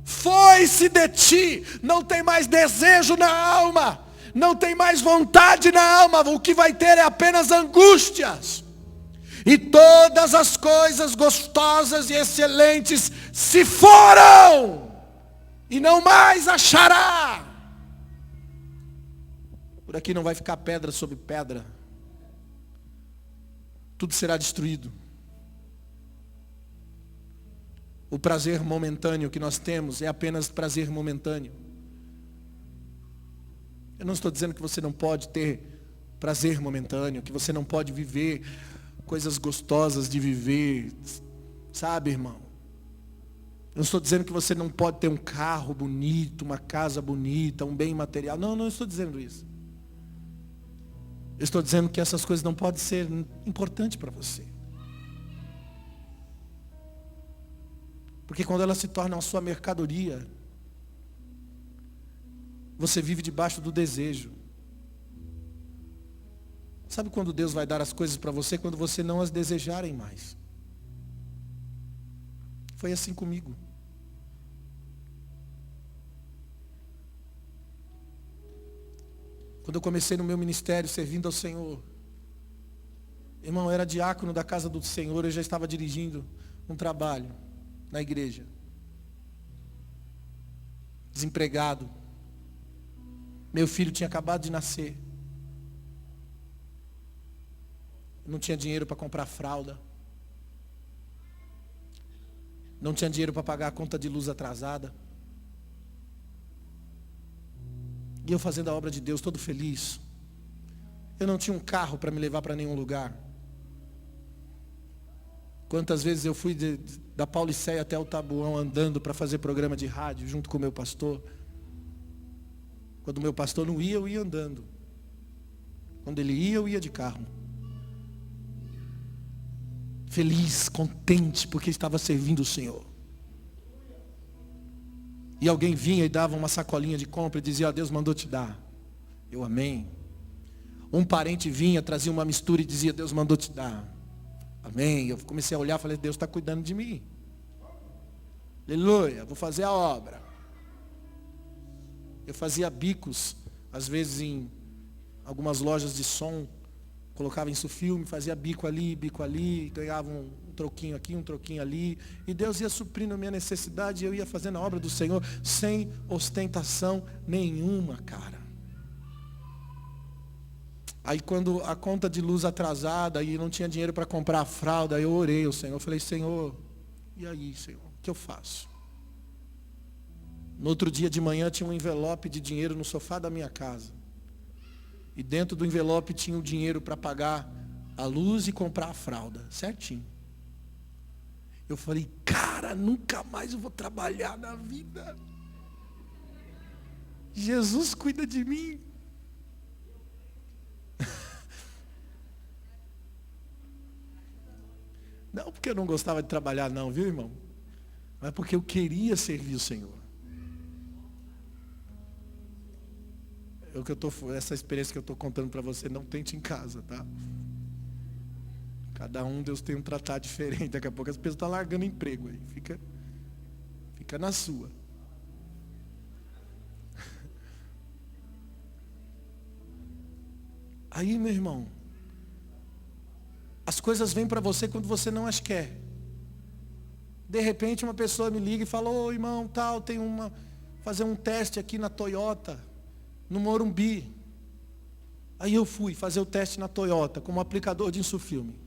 foi-se de ti. Não tem mais desejo na alma. Não tem mais vontade na alma. O que vai ter é apenas angústias. E todas as coisas gostosas e excelentes se foram. E não mais achará. Por aqui não vai ficar pedra sobre pedra. Tudo será destruído. O prazer momentâneo que nós temos é apenas prazer momentâneo. Eu não estou dizendo que você não pode ter prazer momentâneo, que você não pode viver coisas gostosas de viver, sabe, irmão? Eu não estou dizendo que você não pode ter um carro bonito, uma casa bonita, um bem material. Não, não estou dizendo isso. Eu estou dizendo que essas coisas não podem ser importantes para você. Porque quando elas se tornam a sua mercadoria, você vive debaixo do desejo. Sabe quando Deus vai dar as coisas para você? Quando você não as desejarem mais. Foi assim comigo. Quando eu comecei no meu ministério servindo ao Senhor, irmão, eu era diácono da casa do Senhor, eu já estava dirigindo um trabalho na igreja. Desempregado. Meu filho tinha acabado de nascer. Não tinha dinheiro para comprar fralda. Não tinha dinheiro para pagar a conta de luz atrasada. E eu fazendo a obra de Deus, todo feliz. Eu não tinha um carro para me levar para nenhum lugar. Quantas vezes eu fui da Paulicéia até o Taboão andando para fazer programa de rádio junto com o meu pastor. Quando o meu pastor não ia, eu ia andando. Quando ele ia, eu ia de carro. Feliz, contente, porque estava servindo o Senhor. E alguém vinha e dava uma sacolinha de compra e dizia, Deus mandou te dar. Eu amém. Um parente vinha, trazia uma mistura e dizia, Deus mandou te dar. Amém. Eu comecei a olhar e falei, Deus está cuidando de mim. Aleluia, vou fazer a obra. Eu fazia bicos, às vezes em algumas lojas de som, colocava isso filme, fazia bico ali, ganhava um troquinho aqui, um troquinho ali, e Deus ia suprindo a minha necessidade, e eu ia fazendo a obra do Senhor, sem ostentação nenhuma, cara. Aí quando a conta de luz atrasada, e não tinha dinheiro para comprar a fralda, eu orei ao Senhor, eu falei, Senhor, e aí, Senhor, o que eu faço? No outro dia de manhã tinha um envelope de dinheiro no sofá da minha casa. E dentro do envelope tinha o dinheiro para pagar a luz e comprar a fralda, certinho. Eu falei, cara, nunca mais eu vou trabalhar na vida. Jesus cuida de mim. Não porque eu não gostava de trabalhar não, viu, irmão? Mas porque eu queria servir o Senhor. Essa experiência que eu estou contando para você, não tente em casa, tá? Cada um, Deus tem um tratado diferente. Daqui a pouco as pessoas estão largando emprego aí. Fica na sua. Aí, meu irmão, as coisas vêm para você quando você não as quer. De repente uma pessoa me liga e fala: ô irmão, tal, tem fazer um teste aqui na Toyota, no Morumbi. Aí eu fui fazer o teste na Toyota, como aplicador de insufilme.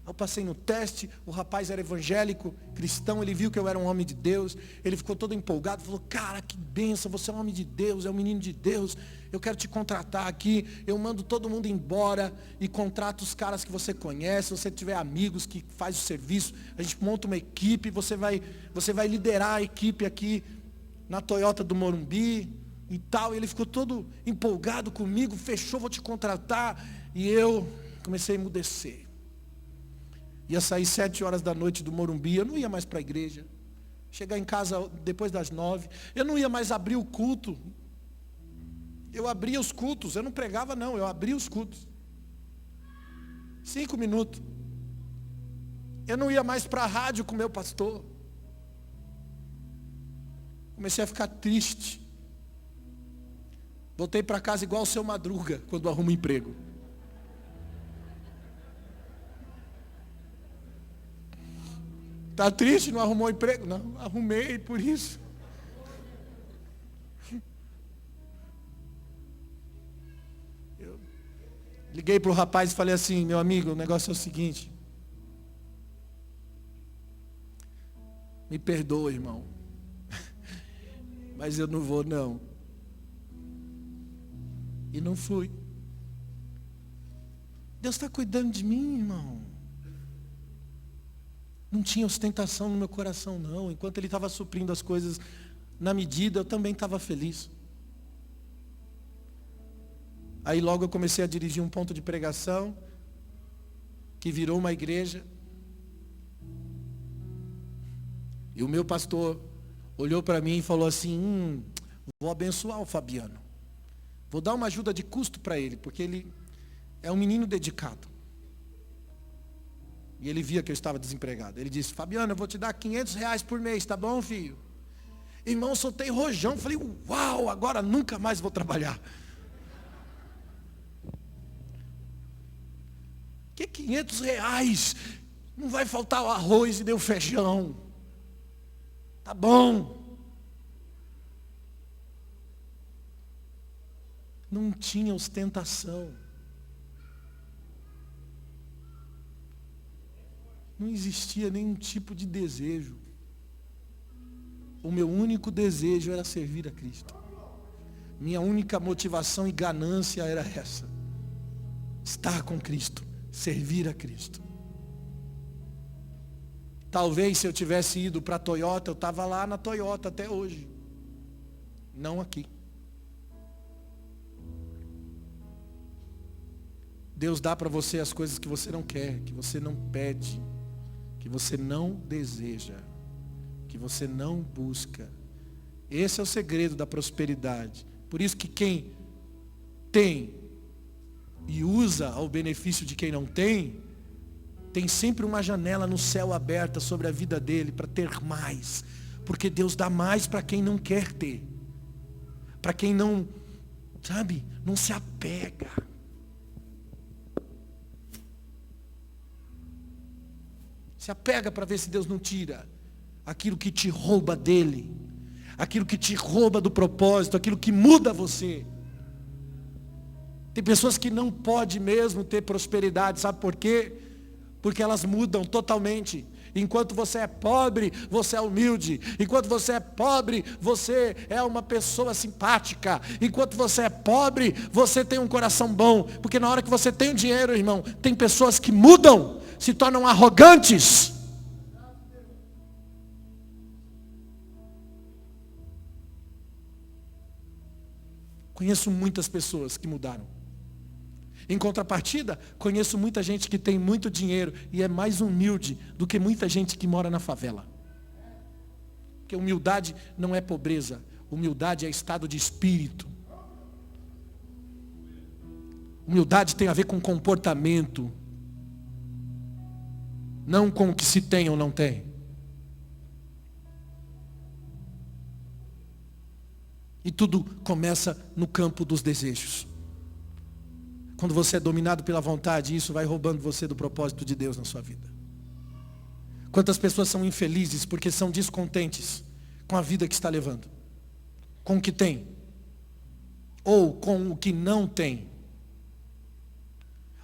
Eu passei no teste, o rapaz era evangélico, cristão, ele viu que eu era um homem de Deus, ele ficou todo empolgado, falou: cara, que bênção, você é um homem de Deus, é um menino de Deus, eu quero te contratar aqui, eu mando todo mundo embora e contrato os caras que você conhece, se você tiver amigos que faz o serviço, a gente monta uma equipe, você vai liderar a equipe aqui na Toyota do Morumbi e tal. E ele ficou todo empolgado comigo, fechou, vou te contratar, e eu comecei a emudecer. Ia sair 7 horas da noite do Morumbi, eu não ia mais para a igreja. Chegar em casa depois das 9, eu não ia mais abrir o culto. Eu abria os cultos, eu não pregava não, eu abria os cultos. 5 minutos. Eu não ia mais para a rádio com o meu pastor. Comecei a ficar triste. Voltei para casa igual o seu Madruga, quando arruma emprego. Está triste, não arrumou emprego? Não, arrumei, por isso. Eu liguei para o rapaz e falei assim: meu amigo, o negócio é o seguinte. Me perdoa, irmão. Mas eu não vou, não. E não fui. Deus está cuidando de mim, irmão. Não tinha ostentação no meu coração, não. Enquanto Ele estava suprindo as coisas na medida, eu também estava feliz. Aí logo eu comecei a dirigir um ponto de pregação, que virou uma igreja. E o meu pastor olhou para mim e falou assim: vou abençoar o Fabiano. Vou dar uma ajuda de custo para ele, porque ele é um menino dedicado. E ele via que eu estava desempregado. Ele disse: Fabiano, eu vou te dar R$500 por mês, tá bom, filho? Irmão, soltei rojão. Falei: uau, agora nunca mais vou trabalhar. Que R$500? Não vai faltar o arroz e nem o feijão. Tá bom. Não tinha ostentação. Não existia nenhum tipo de desejo. O meu único desejo era servir a Cristo. Minha única motivação e ganância era essa: estar com Cristo, servir a Cristo. Talvez se eu tivesse ido para a Toyota, eu estava lá na Toyota até hoje. Não aqui. Deus dá para você as coisas que você não quer, que você não pede, que você não deseja, que você não busca. Esse é o segredo da prosperidade. Por isso que quem tem e usa ao benefício de quem não tem, tem sempre uma janela no céu aberta sobre a vida dele para ter mais. Porque Deus dá mais para quem não quer ter. Para quem não, sabe, não se apega. Se apega para ver se Deus não tira aquilo que te rouba dele, aquilo que te rouba do propósito, aquilo que muda você. Tem pessoas que não podem mesmo ter prosperidade, sabe por quê? Porque elas mudam totalmente. Enquanto você é pobre, você é humilde. Enquanto você é pobre, você é uma pessoa simpática. Enquanto você é pobre, você tem um coração bom. Porque na hora que você tem o dinheiro, irmão, tem pessoas que mudam, se tornam arrogantes. Conheço muitas pessoas que mudaram. Em contrapartida, conheço muita gente que tem muito dinheiro e é mais humilde do que muita gente que mora na favela. Porque humildade não é pobreza, humildade é estado de espírito. Humildade tem a ver com comportamento, não com o que se tem ou não tem. E tudo começa no campo dos desejos. Quando você é dominado pela vontade, isso vai roubando você do propósito de Deus na sua vida. Quantas pessoas são infelizes porque são descontentes com a vida que está levando, com o que tem, ou com o que não tem.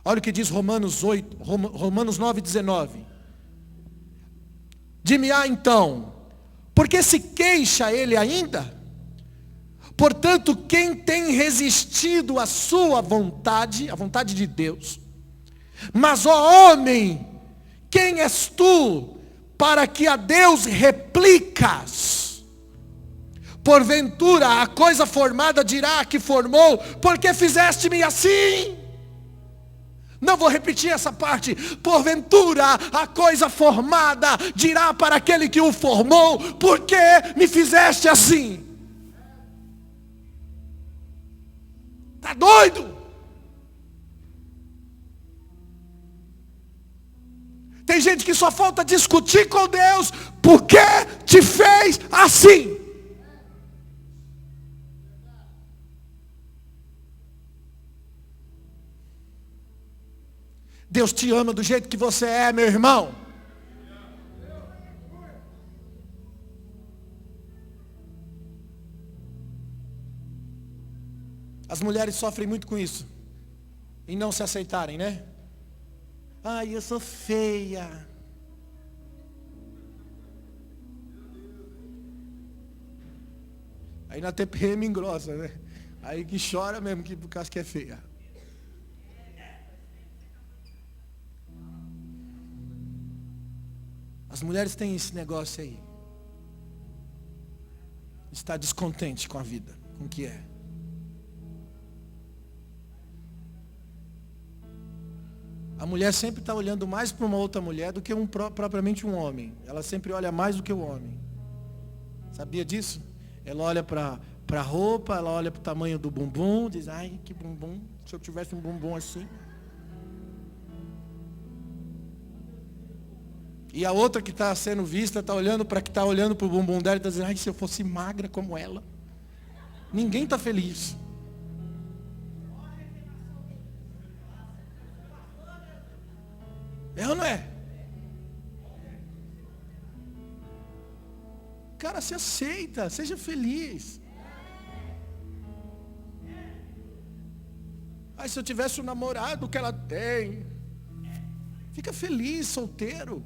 Olha o que diz Romanos 9:19. Dir-me-á então, por que se queixa ele ainda? Portanto, quem tem resistido à sua vontade, a vontade de Deus? Mas, ó homem, quem és tu para que a Deus replicas? Porventura a coisa formada dirá que formou, porque fizeste-me assim? Não vou repetir essa parte. Porventura a coisa formada dirá para aquele que o formou, porque me fizeste assim? Está doido? Tem gente que só falta discutir com Deus. Por que te fez assim? Deus te ama do jeito que você é, meu irmão. As mulheres sofrem muito com isso. Em não se aceitarem, né? Ai, eu sou feia. Aí na TPM engrossa, né? Aí que chora mesmo, que por causa que é feia. As mulheres têm esse negócio aí. Está descontente com a vida, com o que é. A mulher sempre está olhando mais para uma outra mulher do que propriamente um homem. Ela sempre olha mais do que o homem. Sabia disso? Ela olha para a roupa, ela olha para o tamanho do bumbum, diz, ai, que bumbum, se eu tivesse um bumbum assim. E a outra que está sendo vista, está olhando para o bumbum dela e está dizendo, ai, se eu fosse magra como ela. Ninguém está feliz. É ou não é? Cara, se aceita, seja feliz. Ai, se eu tivesse um namorado que ela tem. Fica feliz, solteiro.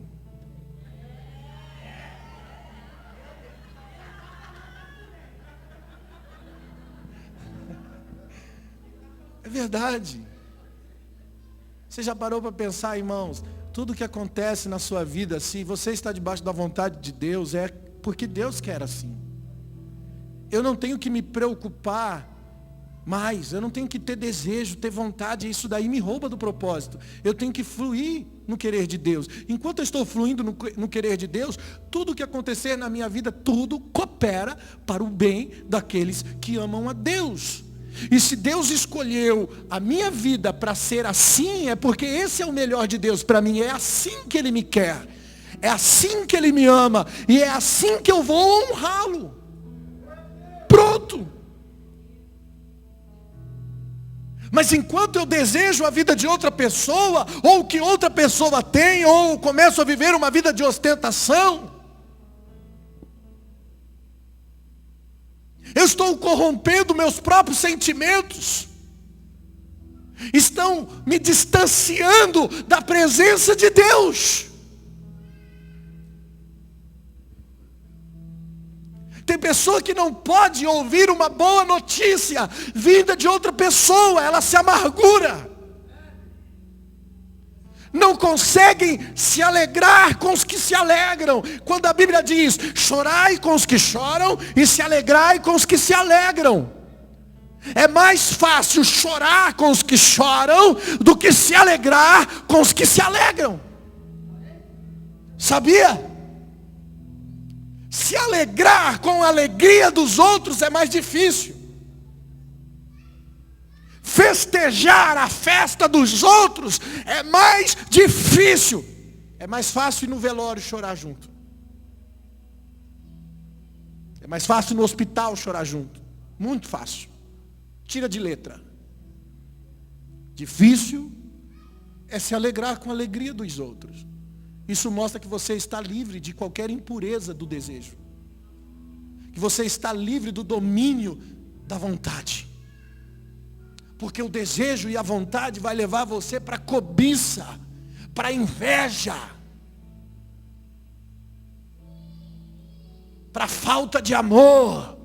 É verdade. Você já parou para pensar, irmãos? Tudo que acontece na sua vida, se você está debaixo da vontade de Deus, é porque Deus quer assim. Eu não tenho que me preocupar mais, eu não tenho que ter desejo, ter vontade, isso daí me rouba do propósito. Eu tenho que fluir no querer de Deus. Enquanto eu estou fluindo no querer de Deus, tudo que acontecer na minha vida, tudo coopera para o bem daqueles que amam a Deus. E se Deus escolheu a minha vida para ser assim, é porque esse é o melhor de Deus para mim. É assim que Ele me quer. É assim que Ele me ama. E é assim que eu vou honrá-lo. Pronto. Mas enquanto eu desejo a vida de outra pessoa, ou o que outra pessoa tem, ou começo a viver uma vida de ostentação, eu estou corrompendo meus próprios sentimentos. Estão me distanciando da presença de Deus. Tem pessoa que não pode ouvir uma boa notícia vinda de outra pessoa, ela se amargura. Não conseguem se alegrar com os que se alegram. Quando a Bíblia diz, chorai com os que choram e se alegrai com os que se alegram. É mais fácil chorar com os que choram do que se alegrar com os que se alegram. Sabia? Se alegrar com a alegria dos outros é mais difícil. Festejar a festa dos outros é mais difícil. É mais fácil ir no velório chorar junto. É mais fácil ir no hospital chorar junto. Muito fácil. Tira de letra. Difícil é se alegrar com a alegria dos outros. Isso mostra que você está livre de qualquer impureza do desejo. Que você está livre do domínio da vontade. Porque o desejo e a vontade vai levar você para a cobiça, para a inveja, para a falta de amor.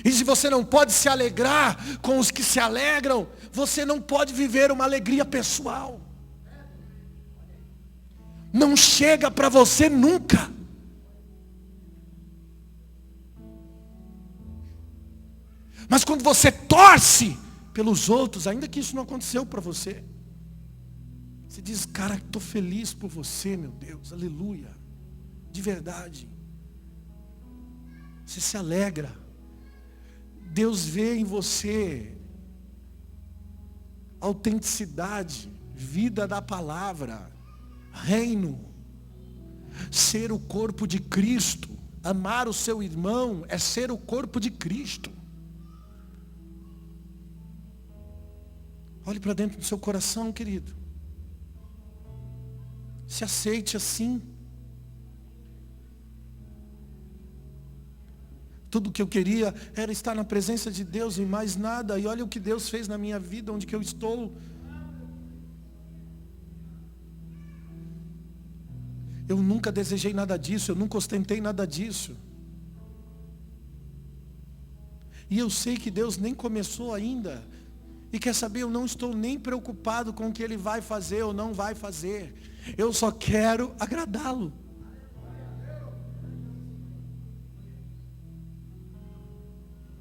E se você não pode se alegrar com os que se alegram, você não pode viver uma alegria pessoal. Não chega para você nunca. Mas quando você torce pelos outros, ainda que isso não aconteceu para você, você diz, cara, estou feliz por você, meu Deus, aleluia, de verdade. Você se alegra. Deus vê em você autenticidade, vida da palavra, reino, ser o corpo de Cristo. Amar o seu irmão é ser o corpo de Cristo. Olhe para dentro do seu coração, querido. Se aceite assim. Tudo que eu queria era estar na presença de Deus e mais nada. E olha o que Deus fez na minha vida, onde que eu estou. Eu nunca desejei nada disso, eu nunca ostentei nada disso. E eu sei que Deus nem começou ainda. E quer saber, eu não estou nem preocupado com o que Ele vai fazer ou não vai fazer. Eu só quero agradá-lo.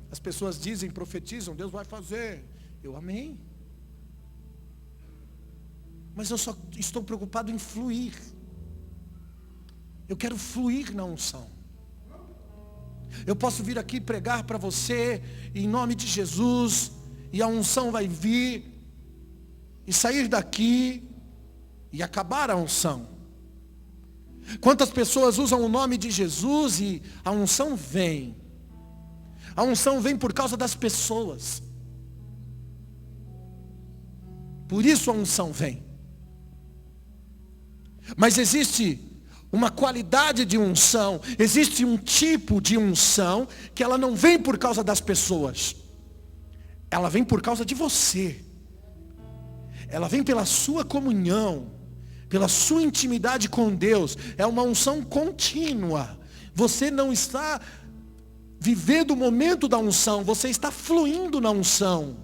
As pessoas dizem, profetizam, Deus vai fazer. Eu amém. Mas eu só estou preocupado em fluir. Eu quero fluir na unção. Eu posso vir aqui pregar para você, em nome de Jesus, e a unção vai vir, e sair daqui, e acabar a unção. Quantas pessoas usam o nome de Jesus e a unção vem? A unção vem por causa das pessoas. Por isso a unção vem. Mas existe uma qualidade de unção, existe um tipo de unção que ela não vem por causa das pessoas. Ela vem por causa de você. Ela vem pela sua comunhão, pela sua intimidade com Deus. É uma unção contínua. Você não está vivendo o momento da unção, você está fluindo na unção,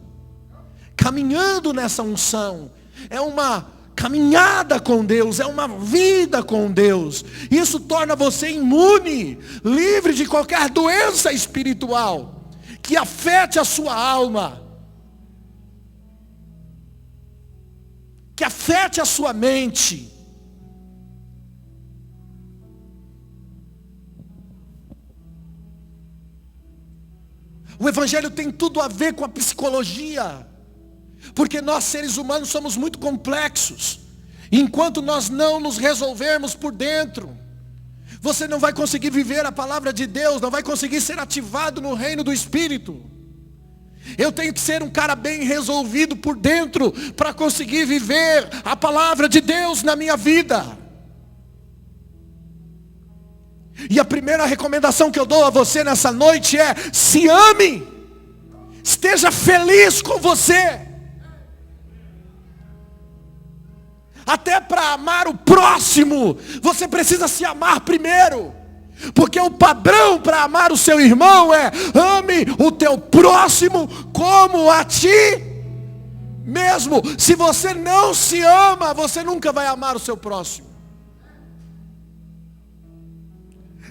caminhando nessa unção. É uma caminhada com Deus, é uma vida com Deus. Isso torna você imune, livre de qualquer doença espiritual que afete a sua alma, que afete a sua mente. O Evangelho tem tudo a ver com a psicologia, porque nós seres humanos somos muito complexos. Enquanto nós não nos resolvermos por dentro, você não vai conseguir viver a palavra de Deus, não vai conseguir ser ativado no reino do Espírito. Eu tenho que ser um cara bem resolvido por dentro, para conseguir viver a palavra de Deus na minha vida. E a primeira recomendação que eu dou a você nessa noite é: se ame, esteja feliz com você. Até para amar o próximo, você precisa se amar primeiro. Porque o padrão para amar o seu irmão é: ame o teu próximo como a ti mesmo. Se você não se ama, você nunca vai amar o seu próximo.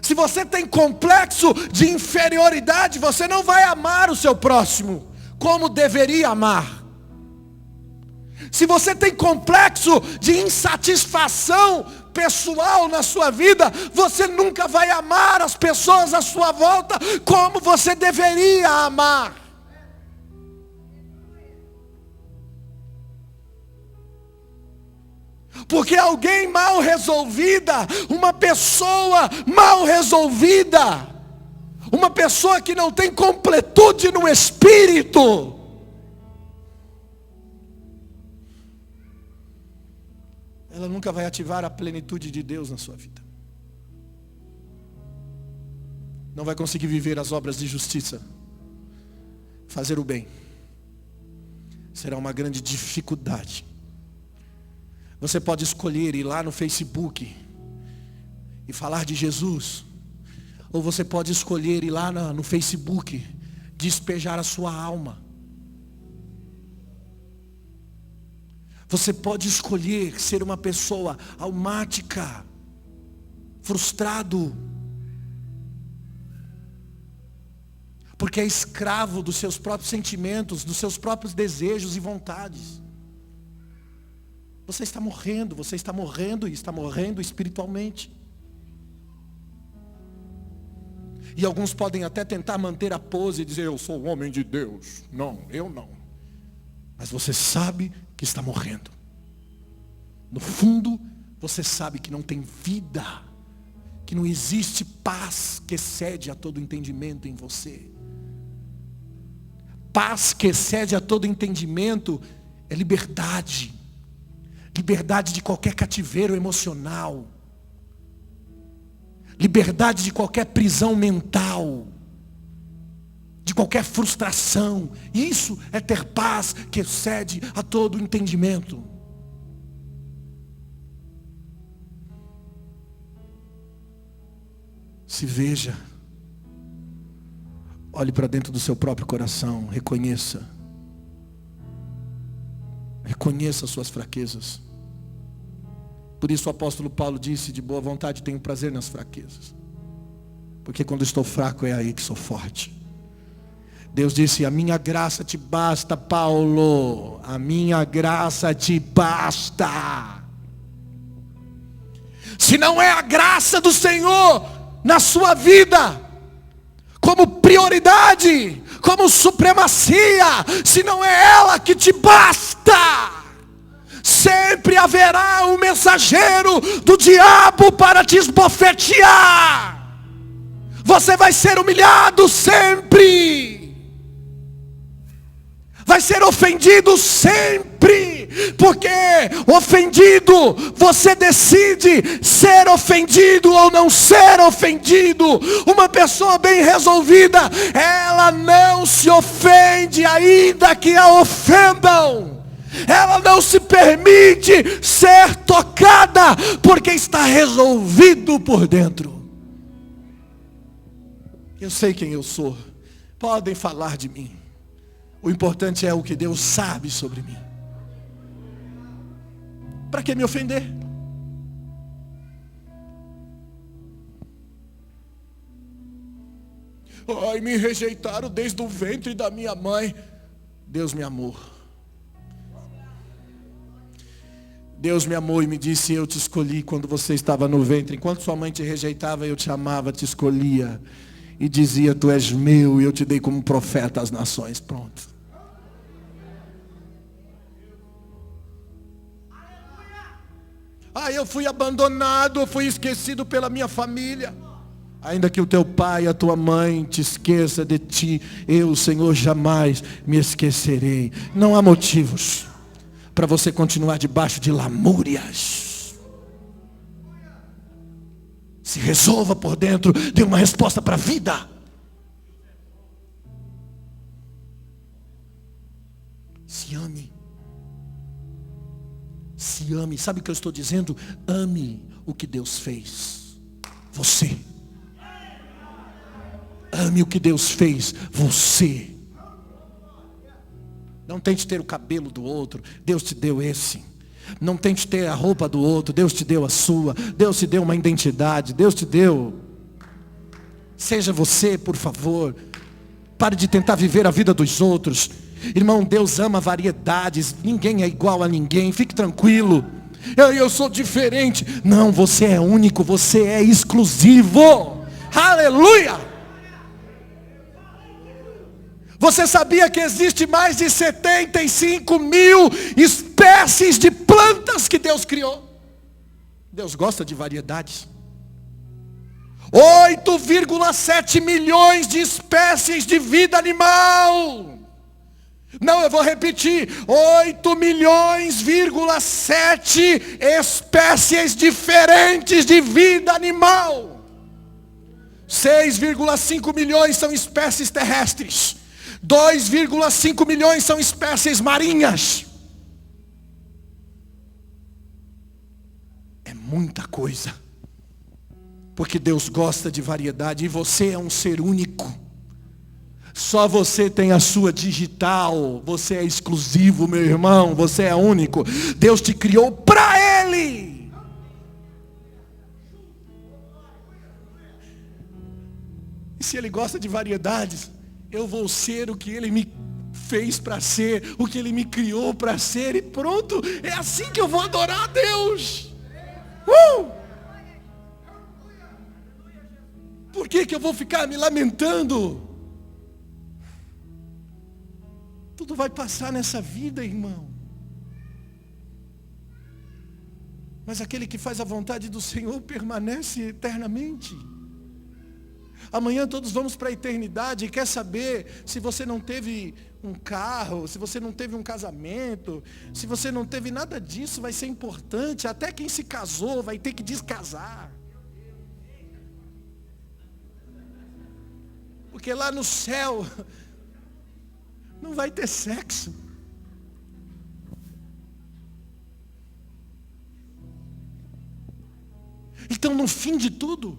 Se você tem complexo de inferioridade, você não vai amar o seu próximo como deveria amar. Se você tem complexo de insatisfação pessoal na sua vida, você nunca vai amar as pessoas à sua volta como você deveria amar. Porque alguém mal resolvida, uma pessoa mal resolvida, Uma pessoa que não tem completude no espírito, ela nunca vai ativar a plenitude de Deus na sua vida. Não vai conseguir viver as obras de justiça, fazer o bem. Será uma grande dificuldade. Você pode escolher ir lá no Facebook e falar de Jesus, ou você pode escolher ir lá no Facebook, despejar a sua alma. Você pode escolher ser uma pessoa almática, frustrado, porque é escravo dos seus próprios sentimentos, dos seus próprios desejos e vontades. Você está morrendo e está morrendo espiritualmente. E alguns podem até tentar manter a pose e dizer: eu sou o homem de Deus. Não, eu não. Mas você sabe que está morrendo. No fundo, você sabe que não tem vida, que não existe paz que excede a todo entendimento em você. Paz que excede a todo entendimento é liberdade. Liberdade de qualquer cativeiro emocional. Liberdade de qualquer prisão mental, de qualquer frustração. Isso é ter paz que excede a todo entendimento. Se veja, olhe para dentro do seu próprio coração, reconheça as suas fraquezas. Por isso o apóstolo Paulo disse: de boa vontade tenho prazer nas fraquezas, porque quando estou fraco é aí que sou forte. Deus disse: a minha graça te basta, Paulo, a minha graça te basta. Se não é a graça do Senhor na sua vida, como prioridade, como supremacia, se não é ela que te basta, sempre haverá um mensageiro do diabo para te esbofetear. Você vai ser humilhado sempre, vai ser ofendido sempre, porque ofendido, você decide ser ofendido ou não ser ofendido. Uma pessoa bem resolvida, ela não se ofende ainda que a ofendam. Ela não se permite ser tocada, porque está resolvido por dentro. Eu sei quem eu sou, podem falar de mim, o importante é o que Deus sabe sobre mim. Para que me ofender? Ai, me rejeitaram desde o ventre da minha mãe. Deus me amou. Deus me amou e me disse: eu te escolhi quando você estava no ventre. Enquanto sua mãe te rejeitava, eu te amava, te escolhia. E dizia: tu és meu, e eu te dei como profeta às nações. Pronto. Eu fui abandonado, eu fui esquecido pela minha família. Ainda que o teu pai e a tua mãe te esqueça de ti, eu, Senhor, jamais me esquecerei. Não há motivos para você continuar debaixo de lamúrias. Se resolva por dentro, dê uma resposta para a vida. Se ame. Se ame. Sabe o que eu estou dizendo? Ame o que Deus fez. Você. Ame o que Deus fez. Você. Não tente ter o cabelo do outro. Deus te deu esse. Não tente ter a roupa do outro. Deus te deu a sua. Deus te deu uma identidade. Deus te deu. Seja você, por favor. Pare de tentar viver a vida dos outros. Irmão, Deus ama variedades. Ninguém é igual a ninguém. Fique tranquilo. Eu sou diferente. Não, você é único. Você é exclusivo. Aleluia! Você sabia que existe mais de 75 mil espécies de plantas que Deus criou? Deus gosta de variedades. 8,7 milhões de espécies de vida animal. Não, eu vou repetir. 8,7 espécies diferentes de vida animal. 6,5 milhões são espécies terrestres. 2,5 milhões são espécies marinhas. É muita coisa. Porque Deus gosta de variedade e você é um ser único. Só você tem a sua digital. Você é exclusivo, meu irmão. Você é único. Deus te criou para Ele. E se Ele gosta de variedades, eu vou ser o que Ele me fez para ser, o que Ele me criou para ser, e pronto. É assim que eu vou adorar a Deus. Por que eu vou ficar me lamentando? Tudo vai passar nessa vida, irmão. Mas aquele que faz a vontade do Senhor permanece eternamente. Amanhã todos vamos para a eternidade. E quer saber, se você não teve um carro, se você não teve um casamento, se você não teve nada disso, vai ser importante. Até quem se casou vai ter que descasar. Porque lá no céu não vai ter sexo. Então, no fim de tudo,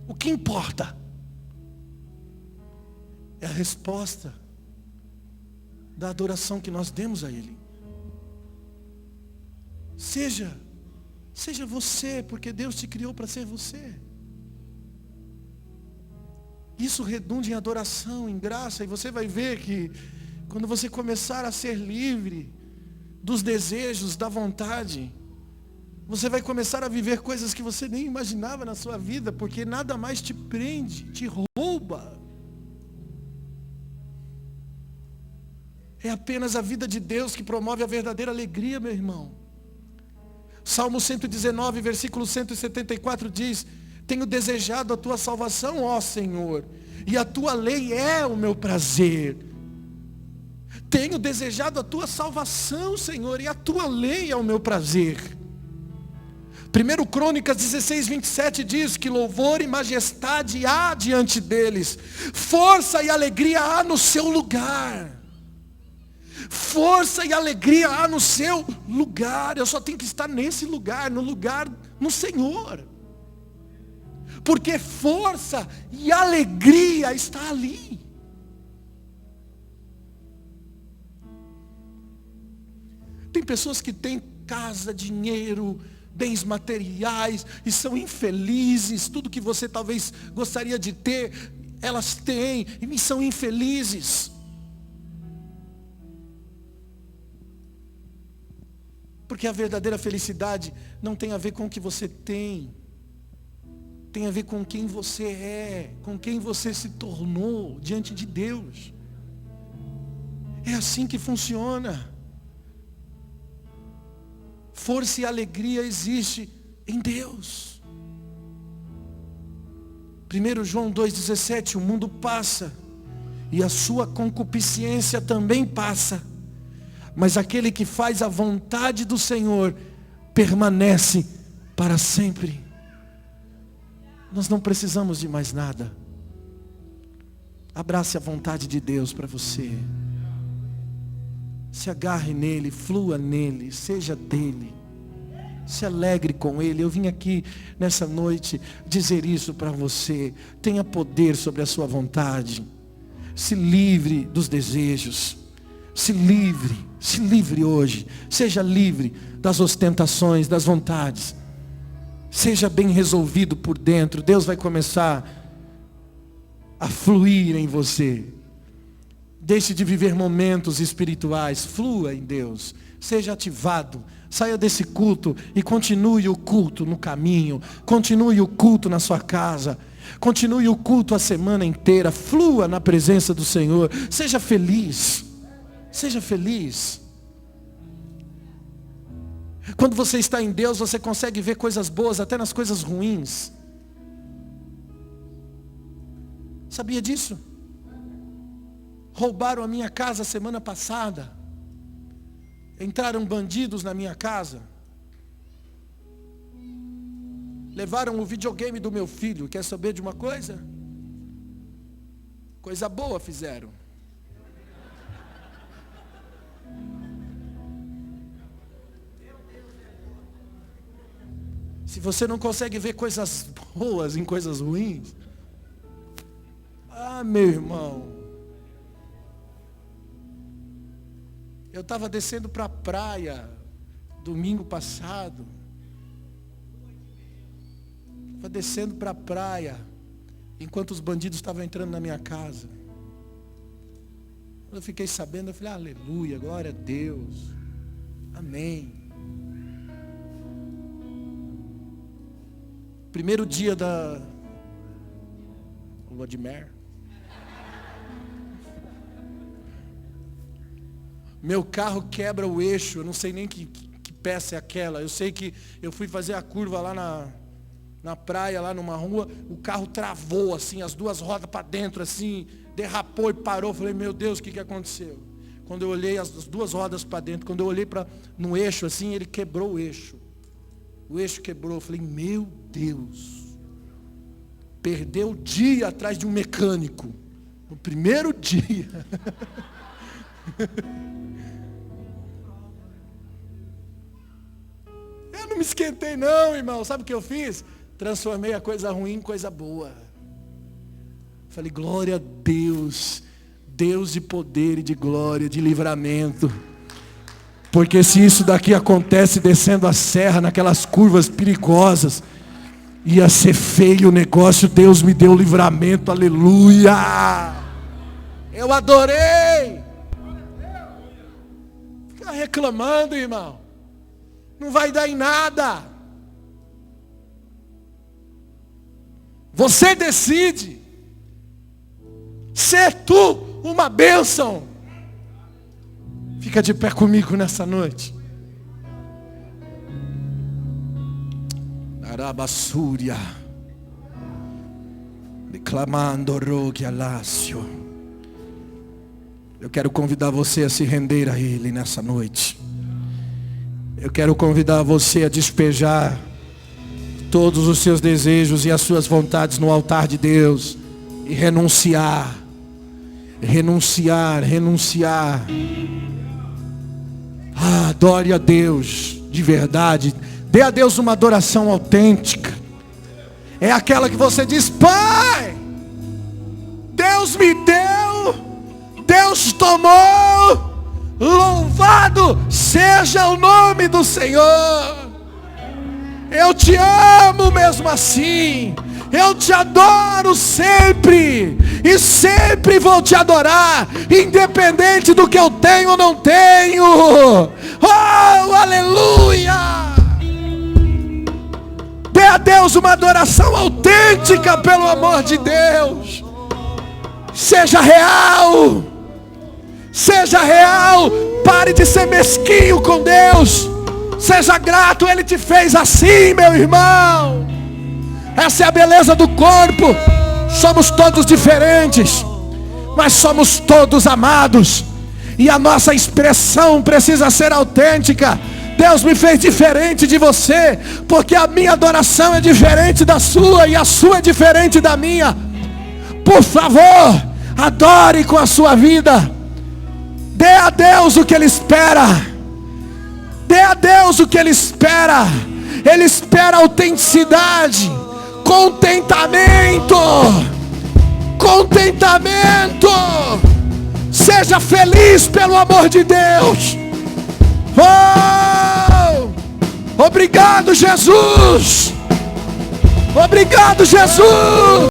o que importa é a resposta da adoração que nós demos a Ele. Seja você, porque Deus te criou para ser você. Isso redunda em adoração, em graça, e você vai ver que quando você começar a ser livre dos desejos, da vontade, você vai começar a viver coisas que você nem imaginava na sua vida, porque nada mais te prende, te rouba. É apenas a vida de Deus que promove a verdadeira alegria, meu irmão. Salmo 119, versículo 174 diz: tenho desejado a tua salvação, ó Senhor, e a tua lei é o meu prazer. Tenho desejado a tua salvação, Senhor, e a tua lei é o meu prazer. 1 Crônicas 16, 27 diz que louvor e majestade há diante deles, força e alegria há no seu lugar. Força e alegria há no seu lugar. Eu só tenho que estar nesse lugar, no Senhor. Porque força e alegria está ali. Tem pessoas que têm casa, dinheiro, bens materiais e são infelizes. Tudo que você talvez gostaria de ter, elas têm e são infelizes. Porque a verdadeira felicidade não tem a ver com o que você tem. Tem a ver com quem você é, com quem você se tornou diante de Deus. É assim que funciona. Força e alegria existe em Deus. 1 João 2,17, o mundo passa e a sua concupiscência também passa, mas aquele que faz a vontade do Senhor permanece para sempre. Nós não precisamos de mais nada. Abrace a vontade de Deus para você. Se agarre nele, flua nele, seja dele. Se alegre com ele. Eu vim aqui nessa noite dizer isso para você. Tenha poder sobre a sua vontade. Se livre dos desejos. Se livre hoje. Seja livre das ostentações, das vontades. Seja bem resolvido por dentro. Deus vai começar a fluir em você. Deixe de viver momentos espirituais. Flua em Deus. Seja ativado. Saia desse culto e continue o culto no caminho. Continue o culto na sua casa. Continue o culto a semana inteira. Flua na presença do Senhor. Seja feliz. Seja feliz. Quando você está em Deus, você consegue ver coisas boas até nas coisas ruins. Sabia disso? Roubaram a minha casa semana passada. Entraram bandidos na minha casa. Levaram o videogame do meu filho. Quer saber de uma coisa? Coisa boa fizeram. Se você não consegue ver coisas boas em coisas ruins, meu irmão, eu estava descendo para a praia domingo passado. Estava descendo para a praia enquanto os bandidos estavam entrando na minha casa. Eu fiquei sabendo, eu falei, aleluia, glória a Deus, amém. Primeiro dia da lua de mel. Meu carro quebra o eixo, eu não sei nem que peça é aquela. Eu sei que eu fui fazer a curva lá na praia, lá numa rua, o carro travou assim, as duas rodas para dentro assim, derrapou e parou. Falei, meu Deus, o que aconteceu? Quando eu olhei as duas rodas para dentro, quando eu olhei no eixo assim, ele quebrou o eixo. O eixo quebrou. Eu falei, meu Deus, perdeu o dia atrás de um mecânico. No primeiro dia. Eu não me esquentei não, irmão. Sabe o que eu fiz? Transformei a coisa ruim em coisa boa. Falei, glória a Deus. Deus de poder e de glória, de livramento. Porque se isso daqui acontece descendo a serra, naquelas curvas perigosas, ia ser feio o negócio. Deus me deu livramento, aleluia. Eu adorei. Fica reclamando, irmão. Não vai dar em nada. Você decide ser tu uma bênção. Fica de pé comigo nessa noite. Arabassúria. Declamando rogue alácio. Eu quero convidar você a se render a Ele nessa noite. Eu quero convidar você a despejar todos os seus desejos e as suas vontades no altar de Deus. E renunciar. Renunciar. Adore a Deus de verdade. Dê a Deus uma adoração autêntica. É aquela que você diz, Pai, Deus me deu, Deus tomou, louvado seja o nome do Senhor. Eu te amo mesmo assim. Eu te adoro sempre. E sempre vou te adorar, independente do que eu tenho ou não tenho. Oh, aleluia. Dê a Deus uma adoração autêntica, pelo amor de Deus. Seja real. Seja real. Pare de ser mesquinho com Deus. Seja grato, Ele te fez assim, meu irmão. Essa é a beleza do corpo. Somos todos diferentes, mas somos todos amados. E a nossa expressão precisa ser autêntica. Deus me fez diferente de você, porque a minha adoração é diferente da sua, e a sua é diferente da minha. Por favor, adore com a sua vida. Dê a Deus o que Ele espera. Dê a Deus o que Ele espera. Ele espera autenticidade, contentamento. Seja feliz, pelo amor de Deus. Oh! Obrigado, Jesus. Obrigado, Jesus.